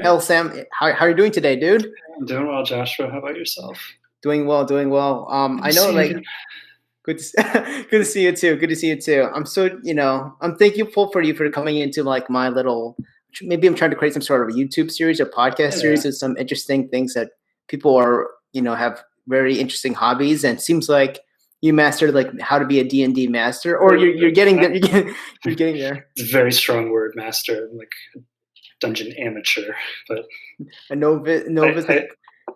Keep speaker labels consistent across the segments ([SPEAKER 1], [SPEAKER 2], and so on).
[SPEAKER 1] Hell, Sam, how are you doing today, dude?
[SPEAKER 2] I'm doing well, Joshua. How about yourself?
[SPEAKER 1] Doing well, doing well.
[SPEAKER 2] Good to
[SPEAKER 1] I know,
[SPEAKER 2] see you
[SPEAKER 1] like,
[SPEAKER 2] again.
[SPEAKER 1] good good to see you too. Good to see you too. I'm so, I'm thankful for you for coming into like my little. Maybe I'm trying to create some sort of a YouTube series or podcast
[SPEAKER 2] Yeah,
[SPEAKER 1] series of some interesting things that people are, have very interesting hobbies, and it seems like you mastered like how to be a D&D master, or you're getting there. You're getting there.
[SPEAKER 2] it's a very strong word, master. I'm like a dungeon amateur, but
[SPEAKER 1] A novice,
[SPEAKER 2] I,
[SPEAKER 1] novice.
[SPEAKER 2] I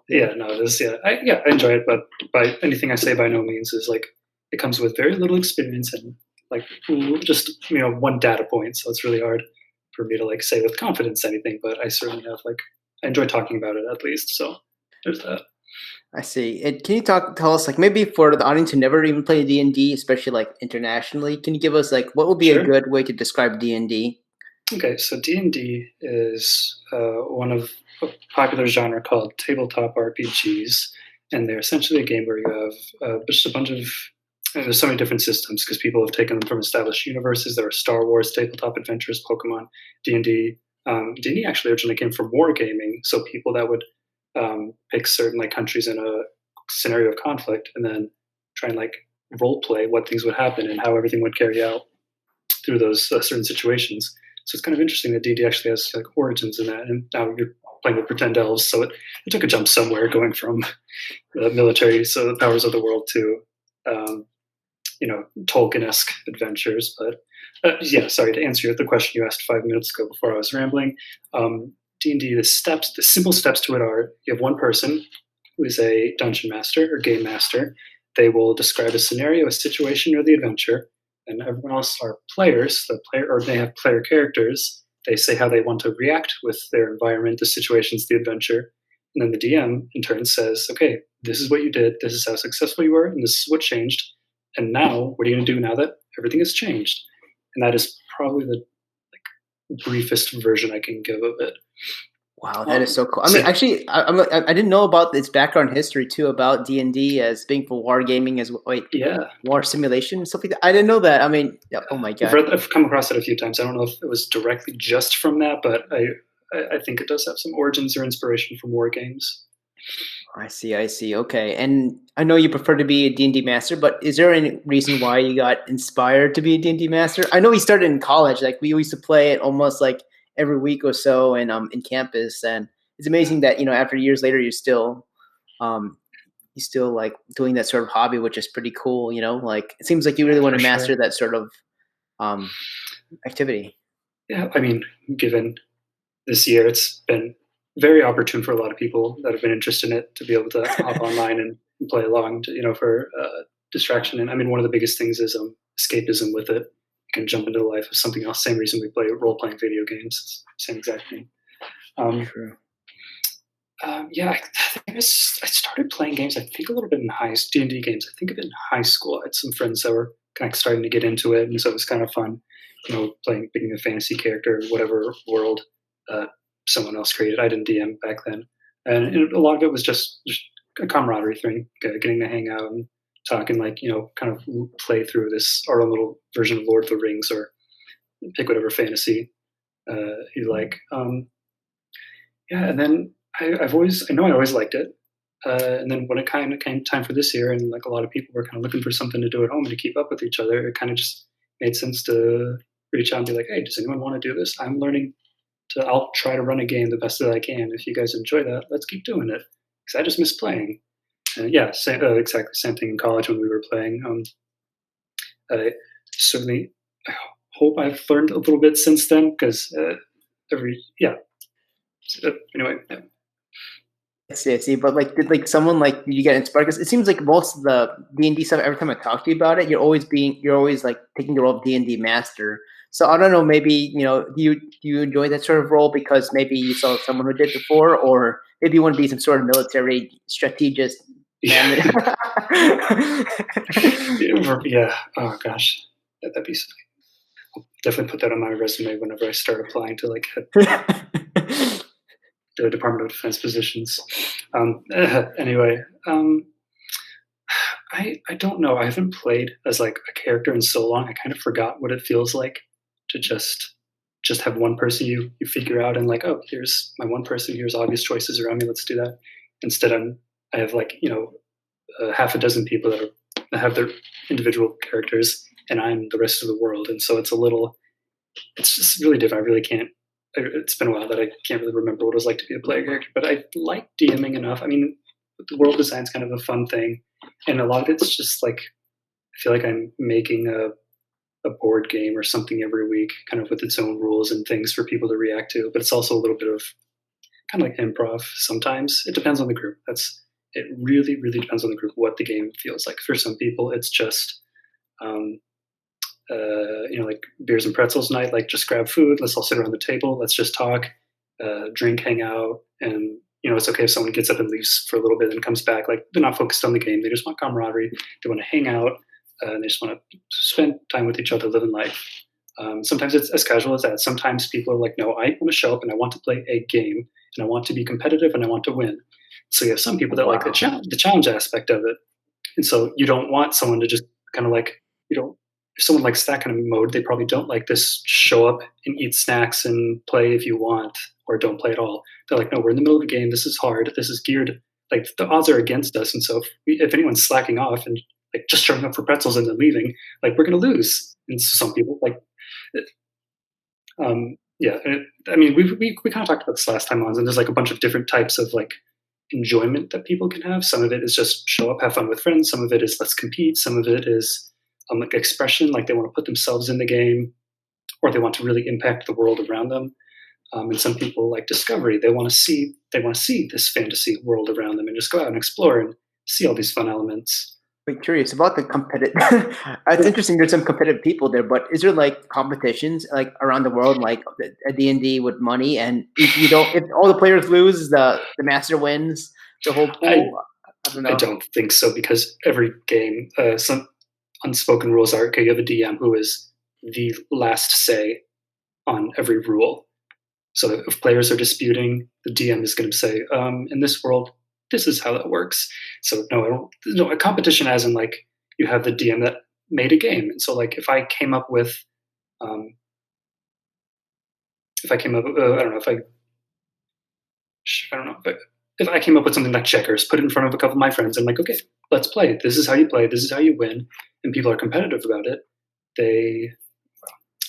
[SPEAKER 1] Yeah.
[SPEAKER 2] yeah, no, this, I enjoy it. But by anything I say, by no means is like it comes with very little experience and like just one data point. So it's really hard for me to like say with confidence anything. But I certainly have like I enjoy talking about it at least. So there's that.
[SPEAKER 1] I see. And can you tell us like maybe for the audience who never even played D&D, especially like internationally, can you give us like what would be a
[SPEAKER 2] Sure.
[SPEAKER 1] good way to describe D&D?
[SPEAKER 2] Okay, so D&D is one of a popular genre called tabletop RPGs, and they're essentially a game where you have just a bunch of there's so many different systems because people have taken them from established universes. There are Star Wars tabletop adventures, Pokemon, D&D. D&D actually originally came from wargaming, so people that would pick certain like countries in a scenario of conflict and then try and like role play what things would happen and how everything would carry out through those certain situations. So it's kind of interesting that D&D actually has like origins in that, and now you're playing with pretend elves, so it took a jump somewhere, going from the military, so the powers of the world, to um, Tolkien-esque adventures. But yeah, sorry to answer the question you asked 5 minutes ago before I was rambling. D&D, the simple steps to it are: you have one person who is a dungeon master or game master. They will describe a scenario, a situation, or the adventure, and everyone else are players. Or they have player characters. They say how they want to react with their environment, the situations, the adventure, and then the DM in turn says, "Okay, this is what you did. This is how successful you were, and this is what changed. And now, what are you going to do now that everything has changed?" And that is probably the briefest version I can give of it.
[SPEAKER 1] Wow, that is so cool. I
[SPEAKER 2] So
[SPEAKER 1] mean, actually, I didn't know about its background history too about D&D as being for wargaming as wait
[SPEAKER 2] yeah,
[SPEAKER 1] war simulation and stuff like that. I didn't know that. I mean, yeah, oh my god.
[SPEAKER 2] I've come across it a few times. I don't know if it was directly just from that, but I think it does have some origins or inspiration from war games.
[SPEAKER 1] I see, I see. Okay. And I know you prefer to be a D&D master, but is there any reason why you got inspired to be a D&D master? I know we started in college. Like we used to play it almost like every week or so in campus, and it's amazing that, after years later um you still like doing that sort of hobby, which is pretty cool, Like it seems like you really want
[SPEAKER 2] For
[SPEAKER 1] to master
[SPEAKER 2] sure.
[SPEAKER 1] that sort of um activity.
[SPEAKER 2] Yeah, I mean, given this year, it's been very opportune for a lot of people that have been interested in it to be able to hop online and play along, for distraction. And I mean, one of the biggest things is escapism with it. You can jump into the life of something else. Same reason we play role playing video games. It's the same exact thing. Um,
[SPEAKER 1] True.
[SPEAKER 2] yeah, I think I started playing games. I think a little bit in D&D games. I think of it in high school. I had some friends that were kind of starting to get into it, and so it was kind of fun, picking a fantasy character in whatever world uh, someone else created. I didn't DM back then, and a lot of it was just a camaraderie thing, getting to hang out and talk and kind of play through our own little version of Lord of the Rings, or pick whatever fantasy you like. Yeah, and then I always liked it. And then when it kind of came time for this year, and like a lot of people were kind of looking for something to do at home and to keep up with each other, it kind of just made sense to reach out and be like, "Hey, does anyone want to do this? I'll try to run a game the best that I can. If you guys enjoy that, let's keep doing it. Because I just miss playing." And yeah, exactly same thing in college when we were playing. I certainly I hope I've learned a little bit since then, because every yeah. So, anyway, yeah.
[SPEAKER 1] I see. But like, did like someone like did you get inspired? Because it seems like most of the D&D stuff. Every time I talk to you about it, you're always like taking the role of D&D master. So I don't know. Maybe do you enjoy that sort of role because maybe you saw someone who did before, or maybe you want to be some sort of military strategist man.
[SPEAKER 2] Yeah. Yeah. Oh gosh, that'd be. I'll definitely put that on my resume whenever I start applying to like the Department of Defense positions. Anyway, I don't know. I haven't played as like a character in so long. I kind of forgot what it feels like to just just have one person you figure out and like, oh, here's my one person, here's obvious choices around me, let's do that. Instead, I have like, half a dozen people that have their individual characters, and I'm the rest of the world. And so it's just really different. I really can't. It's been a while that I can't really remember what it was like to be a player character, but I like DMing enough. I mean, the world design's kind of a fun thing, and a lot of it's just like I feel like I'm making a board game or something every week, kind of with its own rules and things for people to react to. But it's also a little bit of kind of like improv. Sometimes it depends on the group. It really, really depends on the group what the game feels like. For some people, it's just like beers and pretzels night. Like just grab food. Let's all sit around the table. Let's just talk, drink, hang out, and it's okay if someone gets up and leaves for a little bit and comes back. Like they're not focused on the game. They just want camaraderie. They want to hang out. And they just want to spend time with each other, living life. Sometimes it's as casual as that. Sometimes people are like, no, I want to show up and I want to play a game and I want to be competitive and I want to win. So you have some people that like the challenge aspect of it. And so you don't want someone to just kind of like, if someone likes that kind of mode, they probably don't like this show up and eat snacks and play if you want, or don't play at all. They're like, no, we're in the middle of a game. This is hard. This is geared. Like the odds are against us. And so if anyone's slacking off and like just showing up for pretzels and then leaving, like we're going to lose. And so some people like, I mean, we kind of talked about this last time on, and there's like a bunch of different types of like enjoyment that people can have. Some of it is just show up, have fun with friends. Some of it is let's compete. Some of it is like expression, like they want to put themselves in the game, or they want to really impact the world around them. And some people like discovery. They want to see this fantasy world around them and just go out and explore and see all these fun elements.
[SPEAKER 1] I'm curious about the competitive. It's interesting. There's some competitive people there, but is there like competitions like around the world, like a D&D with money? And if all the players lose, the master wins the whole pool. I don't know.
[SPEAKER 2] I don't think so, because every game, some unspoken rules are okay. You have a DM who is the last say on every rule. So if players are disputing, the DM is going to say, in this world, this is how that works. So a competition as in like you have the DM that made a game. And so like if I came up with, I don't know if I came up with something like checkers, put it in front of a couple of my friends and like, okay, let's play. This is how you play. This is how you win. And people are competitive about it.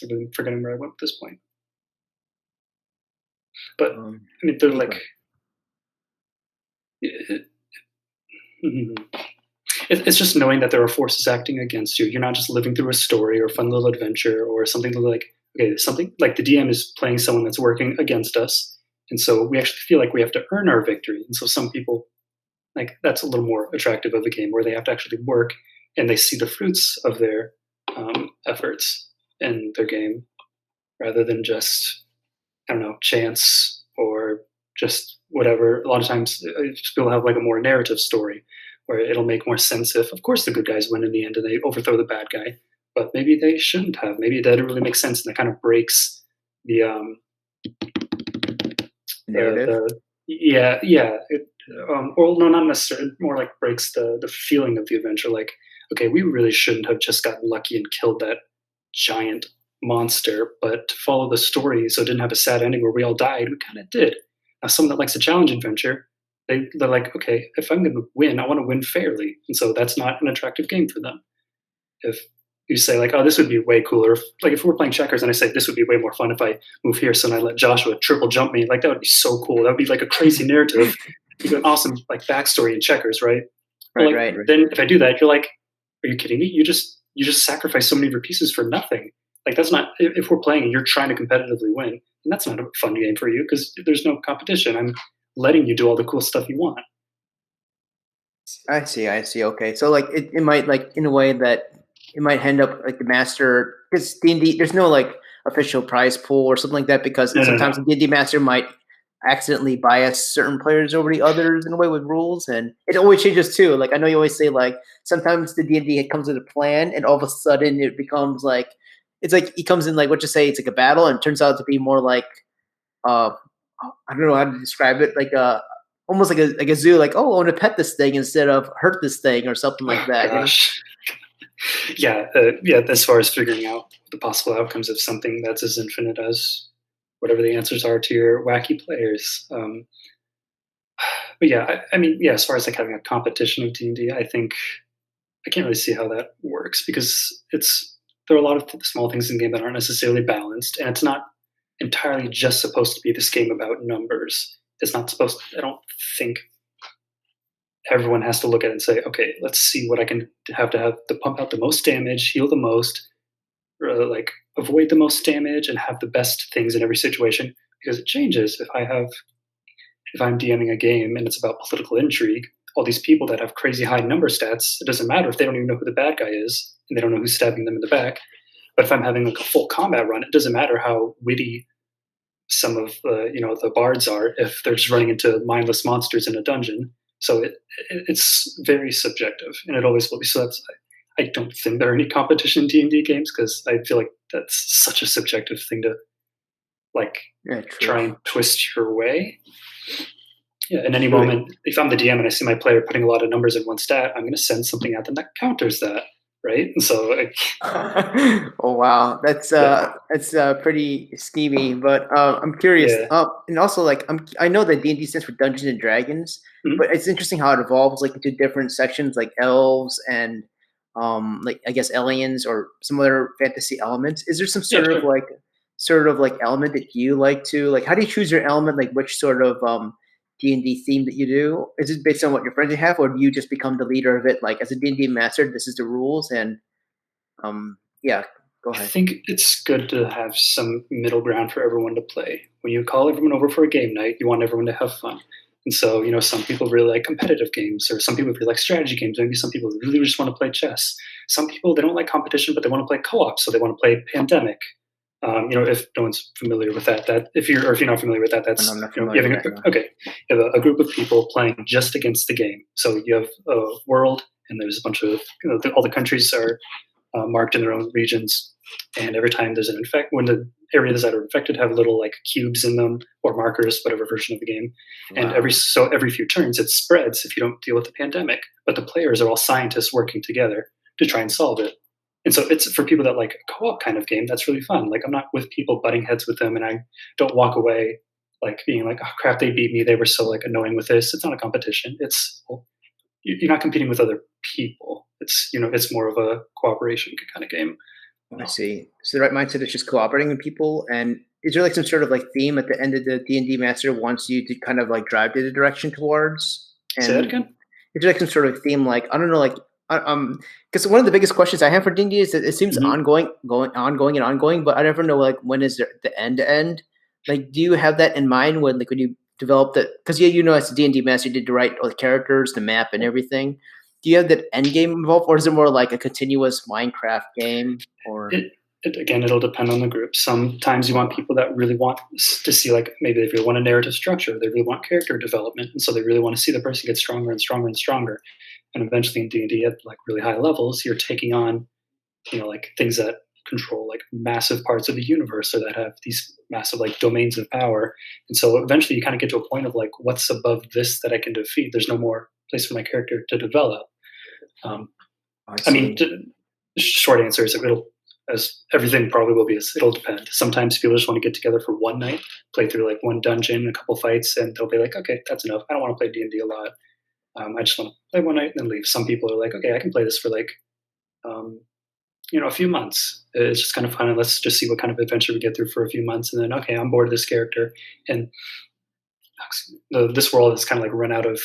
[SPEAKER 2] I've been forgetting where I went at this point. But I mean, they're like, it's just knowing that there are forces acting against you. You're not just living through a story or a fun little adventure or something like, okay, something like the DM is playing someone that's working against us. And so we actually feel like we have to earn our victory. And so some people, like, that's a little more attractive of a game where they have to actually work and they see the fruits of their efforts in their game rather than just, I don't know, chance or just whatever. A lot of times people have like a more narrative story where it'll make more sense if, of course, the good guys win in the end and they overthrow the bad guy, but maybe they shouldn't have. Maybe that didn't really make sense, and that kind of breaks the
[SPEAKER 1] narrative.
[SPEAKER 2] Well, no, not necessarily. More like breaks the feeling of the adventure. Like, okay, we really shouldn't have just gotten lucky and killed that giant monster, but to follow the story so it didn't have a sad ending where we all died, we kind of did. Now, someone that likes a challenge adventure, they're like, okay, if I'm going to win, I want to win fairly. And so that's not an attractive game for them. If you say like, oh, this would be way cooler. If we're playing checkers and I say this would be way more fun if I move here, so I let Joshua triple jump me, like that would be so cool. That would be like a crazy narrative. You an awesome like backstory in checkers, right?
[SPEAKER 1] Right.
[SPEAKER 2] Then if I do that, you're like, are you kidding me? You just sacrifice so many of your pieces for nothing. Like that's not, if we're playing and you're trying to competitively win, then that's not a fun game for you because there's no competition. I'm letting you do all the cool stuff you want.
[SPEAKER 1] I see. Okay. So like it might like in a way that it might end up like the master, because D&D, there's no like official prize pool or something like that, because sometimes the D&D master might accidentally bias certain players over the others in a way with rules, and it always changes too. Like I know you always say like sometimes the D&D comes with a plan and all of a sudden it becomes like, it's like he comes in like what you say, it's like a battle, and it turns out to be more like I don't know how to describe it, like almost like a zoo, like, oh, I want to pet this thing instead of hurt this thing or something like that.
[SPEAKER 2] Gosh. yeah. As far as figuring out the possible outcomes of something that's as infinite as whatever the answers are to your wacky players. But yeah, I mean, yeah. As far as like having a competition of D&D, I think I can't really see how that works because there are a lot of small things in the game that aren't necessarily balanced, and it's not entirely just supposed to be this game about numbers. It's not supposed. I don't think everyone has to look at it and say, okay, let's see what I can have to pump out the most damage, heal the most, or like avoid the most damage, and have the best things in every situation. Because it changes if I'm DMing a game and it's about political intrigue. All these people that have crazy high number stats, it doesn't matter if they don't even know who the bad guy is and they don't know who's stabbing them in the back. But if I'm having like a full combat run, it doesn't matter how witty some of the bards are if they're just running into mindless monsters in a dungeon. So it's very subjective, and it always will be. So I don't think there are any competition D&D games because I feel like that's such a subjective thing to like try and twist your way. Yeah, in any moment, if I'm the DM and I see my player putting a lot of numbers in one stat, I'm going to send something at them that counters that, right? And so,
[SPEAKER 1] oh wow, that's pretty schemy. But I'm curious.
[SPEAKER 2] Yeah.
[SPEAKER 1] And also like I know that D&D stands for Dungeons and Dragons, but it's interesting how it evolves like into different sections like elves and like I guess aliens or some other fantasy elements. Is there some sort of like element that you like to like? How do you choose your element? Like which sort of D&D theme that you do? Is it based on what your friends have, or do you just become the leader of it? Like as a D&D master, this is the rules, and yeah, go
[SPEAKER 2] I
[SPEAKER 1] ahead.
[SPEAKER 2] think it's good to have some middle ground for everyone to play. When you call everyone over for a game night, you want everyone to have fun. And so, some people really like competitive games, or some people really like strategy games. Maybe some people really just want to play chess. Some people, they don't like competition, but they want to play co-op, so they want to play Pandemic. If no one's familiar with that if you're not familiar with that, that's
[SPEAKER 1] I'm not familiar with that.
[SPEAKER 2] okay. You have a group of people playing just against the game. So you have a world, and there's a bunch of all the countries are marked in their own regions, and every time there's an when the areas that are infected have little like cubes in them or markers, whatever version of the game, and every few turns it spreads if you don't deal with the pandemic. But the players are all scientists working together to try and solve it. And so it's for people that like a co-op kind of game. That's really fun. Like I'm not with people butting heads with them, and I don't walk away like being like, oh crap, they beat me. They were so like annoying with this. It's not a competition. You're not competing with other people. It's more of a cooperation kind of game.
[SPEAKER 1] I see. So the right mindset is just cooperating with people. And is there like some sort of like theme at the end of the D&D Master wants you to kind of like drive to the direction towards? And
[SPEAKER 2] say that again.
[SPEAKER 1] Is there like some sort of theme, like I don't know, like because one of the biggest questions I have for D&D is that it seems ongoing, but I never know like when is the end. Like, do you have that in mind when you develop that? Because as a D&D master, you did to write all the characters, the map, and everything. Do you have that end game involved, or is it more like a continuous Minecraft game? Or
[SPEAKER 2] it'll depend on the group. Sometimes you want people that really want to see, like maybe they really want a narrative structure, they really want character development, and so they really want to see the person get stronger and stronger and stronger. And eventually in D&D at like really high levels, you're taking on, like things that control like massive parts of the universe, or that have these massive like domains of power. And so eventually you kind of get to a point of like, what's above this that I can defeat? There's no more place for my character to develop. I mean, short answer is as everything probably will be, it'll depend. Sometimes people just want to get together for one night, play through like one dungeon, a couple fights, and they'll be like, okay, that's enough. I don't want to play D&D a lot. I just want to play one night and then leave. Some people are like, okay, I can play this for like, a few months. It's just kind of fun, and let's just see what kind of adventure we get through for a few months, and then okay, I'm bored of this character, and this world has kind of like run out of.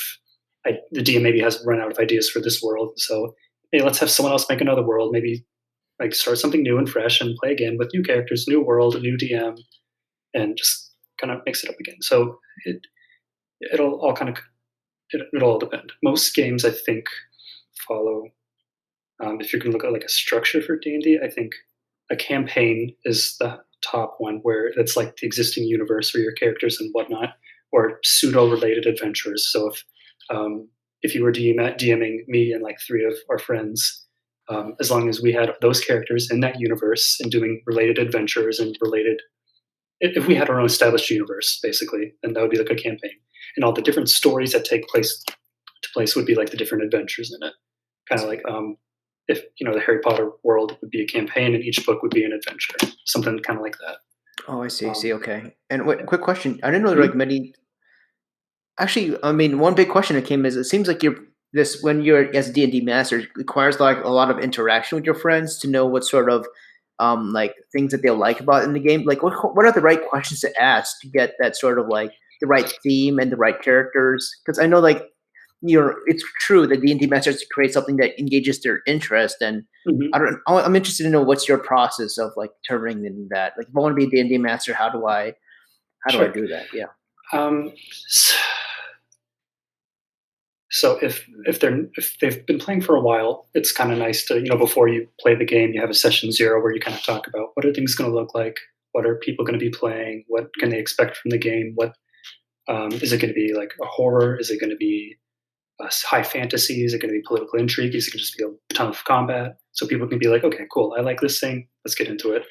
[SPEAKER 2] The DM maybe has run out of ideas for this world, so hey, let's have someone else make another world. Maybe like start something new and fresh and play again with new characters, new world, a new DM, and just kind of mix it up again. So it'll all kind of. It'll all depend. Most games, I think, follow. If you're going to look at like a structure for D&D, I think a campaign is the top one, where it's like the existing universe or your characters and whatnot, or pseudo-related adventures. So if you were DMing me and like three of our friends, as long as we had those characters in that universe and doing related adventures and if we had our own established universe, basically, then that would be like a campaign. And all the different stories that take place would be like the different adventures in it. Kind of like if the Harry Potter world would be a campaign and each book would be an adventure, something kind of like that.
[SPEAKER 1] Oh, I see. I see.
[SPEAKER 2] Um,
[SPEAKER 1] Okay. And wait,
[SPEAKER 2] yeah.
[SPEAKER 1] quick question. I didn't know there were
[SPEAKER 2] Mhm.
[SPEAKER 1] like many. Actually, I mean, one big question that came is it seems like you're this when you're as a D&D master it requires like a lot of interaction with your friends to know what sort of like things that they'll like about in the game. Like what are the right questions to ask to get that sort of like the right theme and the right characters? Because I know like it's true that D&D master has to create something that engages their interest and
[SPEAKER 2] Mhm.
[SPEAKER 1] I'm interested to know what's your process of like determining that. Like if I want to be a D&D master, how do I
[SPEAKER 2] Sure.
[SPEAKER 1] do that? Yeah.
[SPEAKER 2] Um, s- so if they've been playing for a while, it's kind of nice to before you play the game, you have a session zero where you kind of talk about what are things going to look like, what are people going to be playing, what can they expect from the game, what is it going to be like a horror, is it going to be high fantasy, is it going to be political intrigue, is it going to just be a ton of combat, so people can be like, okay, cool, I like this thing, let's get into it.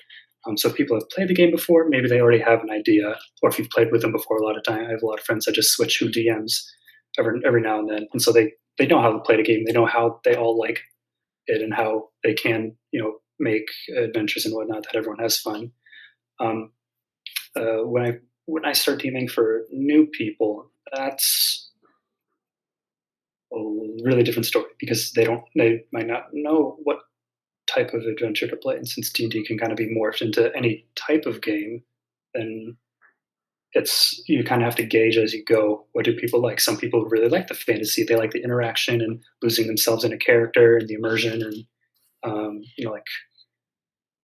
[SPEAKER 2] So if people have played the game before, maybe they already have an idea, or if you've played with them before, a lot of time I have a lot of friends that just switch who DMs every now and then, and so they know how to play the game, they know how they all like it, and how they can make adventures and whatnot that everyone has fun. Um, when I start DMing for new people, that's a really different story because they might not know what type of adventure to play, and since D&D can kind of be morphed into any type of game, then it's you kind of have to gauge as you go. What do people like? Some people really like the fantasy; they like the interaction and losing themselves in a character and the immersion, and like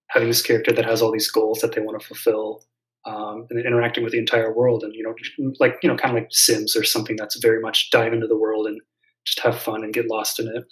[SPEAKER 2] having this character that has all these goals that they want to fulfill, and then interacting with the entire world, and kind of like Sims or something that's very much dive into the world and just have fun and get lost in it.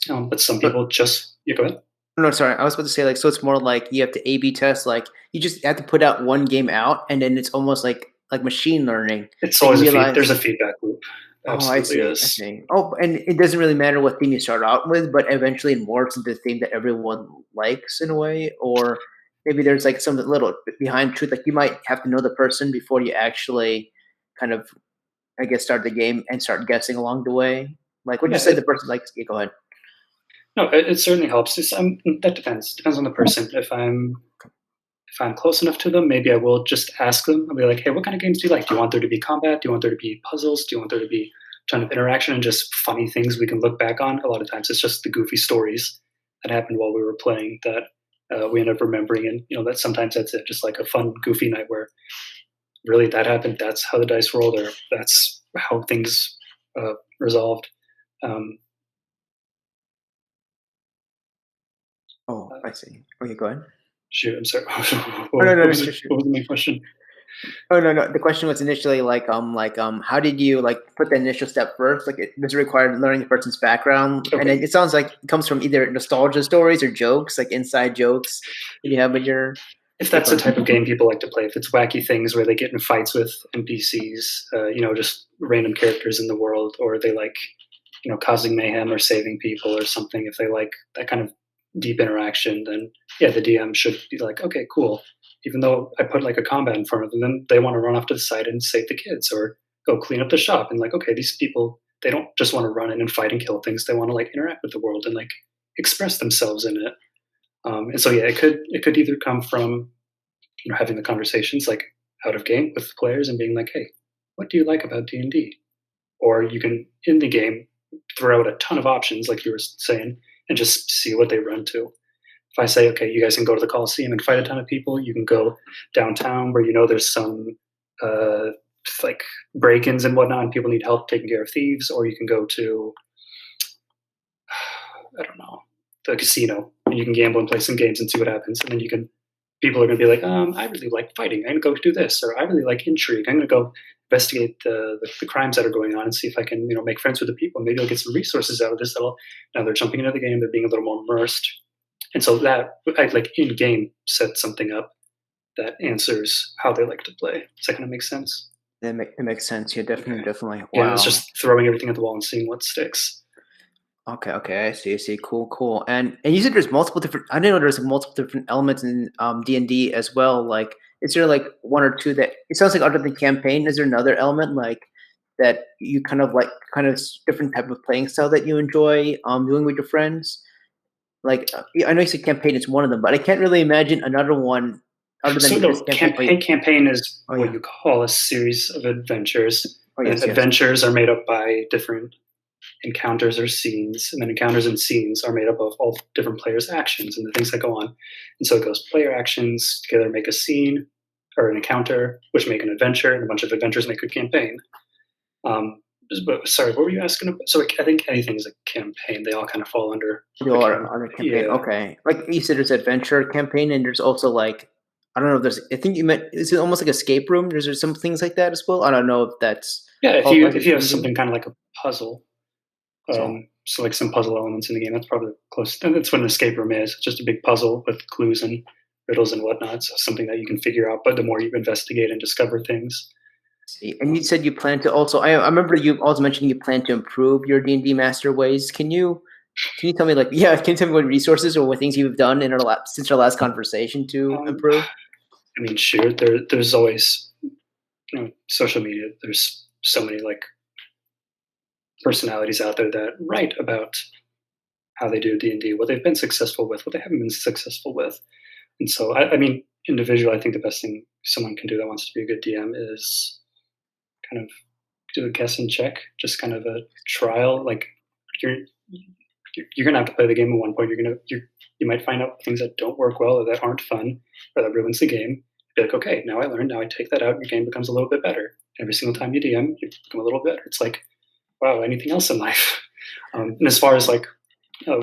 [SPEAKER 2] But some
[SPEAKER 1] But
[SPEAKER 2] people just go ahead.
[SPEAKER 1] no, sorry. I was about to say, like, so it's more like you have to A/B test. Like, you just have to put out one game out, and then it's almost like machine learning.
[SPEAKER 2] It's
[SPEAKER 1] Like you
[SPEAKER 2] always there's
[SPEAKER 1] realize,
[SPEAKER 2] a feedback loop.
[SPEAKER 1] oh, I
[SPEAKER 2] Absolutely
[SPEAKER 1] see, I
[SPEAKER 2] is.
[SPEAKER 1] see. Oh, and it doesn't really matter what theme you start out with, but eventually it morphs into the theme that everyone likes in a way. Or maybe there's like some little behind truth. Like you might have to know the person before you actually kind of, I guess, start the game and start guessing along the way. Like, what you
[SPEAKER 2] Yeah,
[SPEAKER 1] said, the person likes. Yeah, go ahead.
[SPEAKER 2] no, it certainly helps. That depends on the person. If I'm close enough to them, maybe I will just ask them. I'll be like, hey, what kind of games do you like? Do you want there to be combat? Do you want there to be puzzles? Do you want there to be a ton of interaction and just funny things we can look back on? A lot of times it's just the goofy stories that happened while we were playing that we end up remembering. And, that sometimes that's it, just like a fun, goofy night where really that happened. That's how the dice rolled, or that's how things resolved. Um,
[SPEAKER 1] Oh,
[SPEAKER 2] uh,
[SPEAKER 1] I see. Okay, go ahead.
[SPEAKER 2] Shoot, I'm sorry.
[SPEAKER 1] Oh, no,
[SPEAKER 2] what
[SPEAKER 1] no, no,
[SPEAKER 2] was it?
[SPEAKER 1] sure, sure.
[SPEAKER 2] What was the main question?
[SPEAKER 1] Oh, no, no. The question was initially how did you like put the initial step first? Like, does it require learning a person's background? And
[SPEAKER 2] Okay.
[SPEAKER 1] then it sounds like it comes from either nostalgia stories or jokes, like inside jokes that you have with your.
[SPEAKER 2] If
[SPEAKER 1] Yeah,
[SPEAKER 2] that's
[SPEAKER 1] go
[SPEAKER 2] the
[SPEAKER 1] ahead.
[SPEAKER 2] type of game people like to play, if it's wacky things where they get in fights with NPCs, just random characters in the world, or they like, causing mayhem or saving people or something, if they like that kind of deep interaction, then yeah, the DM should be like, okay, cool. Even though I put like a combat in front of them, then they want to run off to the side and save the kids or go clean up the shop. And like, okay, these people, they don't just want to run in and fight and kill things. They want to like interact with the world and like express themselves in it. And so yeah, it could either come from having the conversations like out of game with the players and being like, hey, what do you like about D&D? Or you can in the game throw out a ton of options like you were saying and just see what they run to. If I say, okay, you guys can go to the Coliseum and fight a ton of people, you can go downtown where there's some uh, like break-ins and whatnot, and people need help taking care of thieves, or you can go to I don't know, the casino, and you can gamble and play some games and see what happens, and then people are going to be like, I really like fighting. I'm going to go do this, or I really like intrigue. I'm going to go investigate the crimes that are going on and see if I can, make friends with the people. Maybe I'll get some resources out of this. Now they're jumping into the game. They're being a little more immersed. And so that I like in game set something up that answers how they like to play. Does that kind of make sense?
[SPEAKER 1] It makes sense. Yeah,
[SPEAKER 2] Okay.
[SPEAKER 1] definitely, definitely.
[SPEAKER 2] Yeah, it's
[SPEAKER 1] Wow.
[SPEAKER 2] just throwing everything at the wall and seeing what sticks.
[SPEAKER 1] Okay, okay, I see, I see. Cool, cool. And you said there's multiple different. I didn't know there's multiple different elements in D&D as well. Like, is there like one or two that it sounds like other than campaign? Is there another element like that you kind of like, kind of different type of playing style that you enjoy doing with your friends? Like, I know you said campaign is one of them, but I can't really imagine another one other
[SPEAKER 2] So
[SPEAKER 1] than
[SPEAKER 2] no,
[SPEAKER 1] just campaign. Oh, yeah.
[SPEAKER 2] campaign is
[SPEAKER 1] Oh,
[SPEAKER 2] what
[SPEAKER 1] yeah.
[SPEAKER 2] you call a series of adventures.
[SPEAKER 1] Oh,
[SPEAKER 2] And
[SPEAKER 1] yes, yes.
[SPEAKER 2] adventures are made up by different encounters or scenes, and then encounters and scenes are made up of all different players' actions and the things that go on. And so it goes player actions together make a scene or an encounter, which make an adventure, and a bunch of adventures make a campaign. Um, but sorry, what were you asking about? So I think anything is a campaign. They all kind of fall under
[SPEAKER 1] You
[SPEAKER 2] the
[SPEAKER 1] are on a campaign.
[SPEAKER 2] yeah.
[SPEAKER 1] Okay. Like you said, there's adventure campaign, and there's also like, I don't know if there's, I think you meant, is it almost like escape room? There's there some things like that as well? I don't know if that's
[SPEAKER 2] Yeah,
[SPEAKER 1] qualifies
[SPEAKER 2] if
[SPEAKER 1] as
[SPEAKER 2] you have
[SPEAKER 1] D&D.
[SPEAKER 2] something kind of like a puzzle,
[SPEAKER 1] So,
[SPEAKER 2] so like some puzzle elements in the game, that's probably the closest. And that's what an escape room is. It's just a big puzzle with clues and riddles and whatnot. So something that you can figure out. But the more you investigate and discover things,
[SPEAKER 1] see. And you
[SPEAKER 2] um,
[SPEAKER 1] said you plan to also, I remember you also mentioning you plan to improve your D&D master ways. Can you tell me like, yeah, can you tell me what resources or what things you've done in since our last conversation to
[SPEAKER 2] um,
[SPEAKER 1] improve?
[SPEAKER 2] I mean, sure, there's always social media. There's so many like personalities out there that write about how they do D&D, what they've been successful with, what they haven't been successful with. And so, I mean, individually, I think the best thing someone can do that wants to be a good DM is kind of do a guess and check, just kind of a trial. Like you're you're gonna have to play the game at one point. You might find out things that don't work well or that aren't fun or that ruins the game. Be like, okay, now I learned. Now I take that out. Your game becomes a little bit better. Every single time you DM, you become a little better. It's like, wow, anything else in life? And as far as like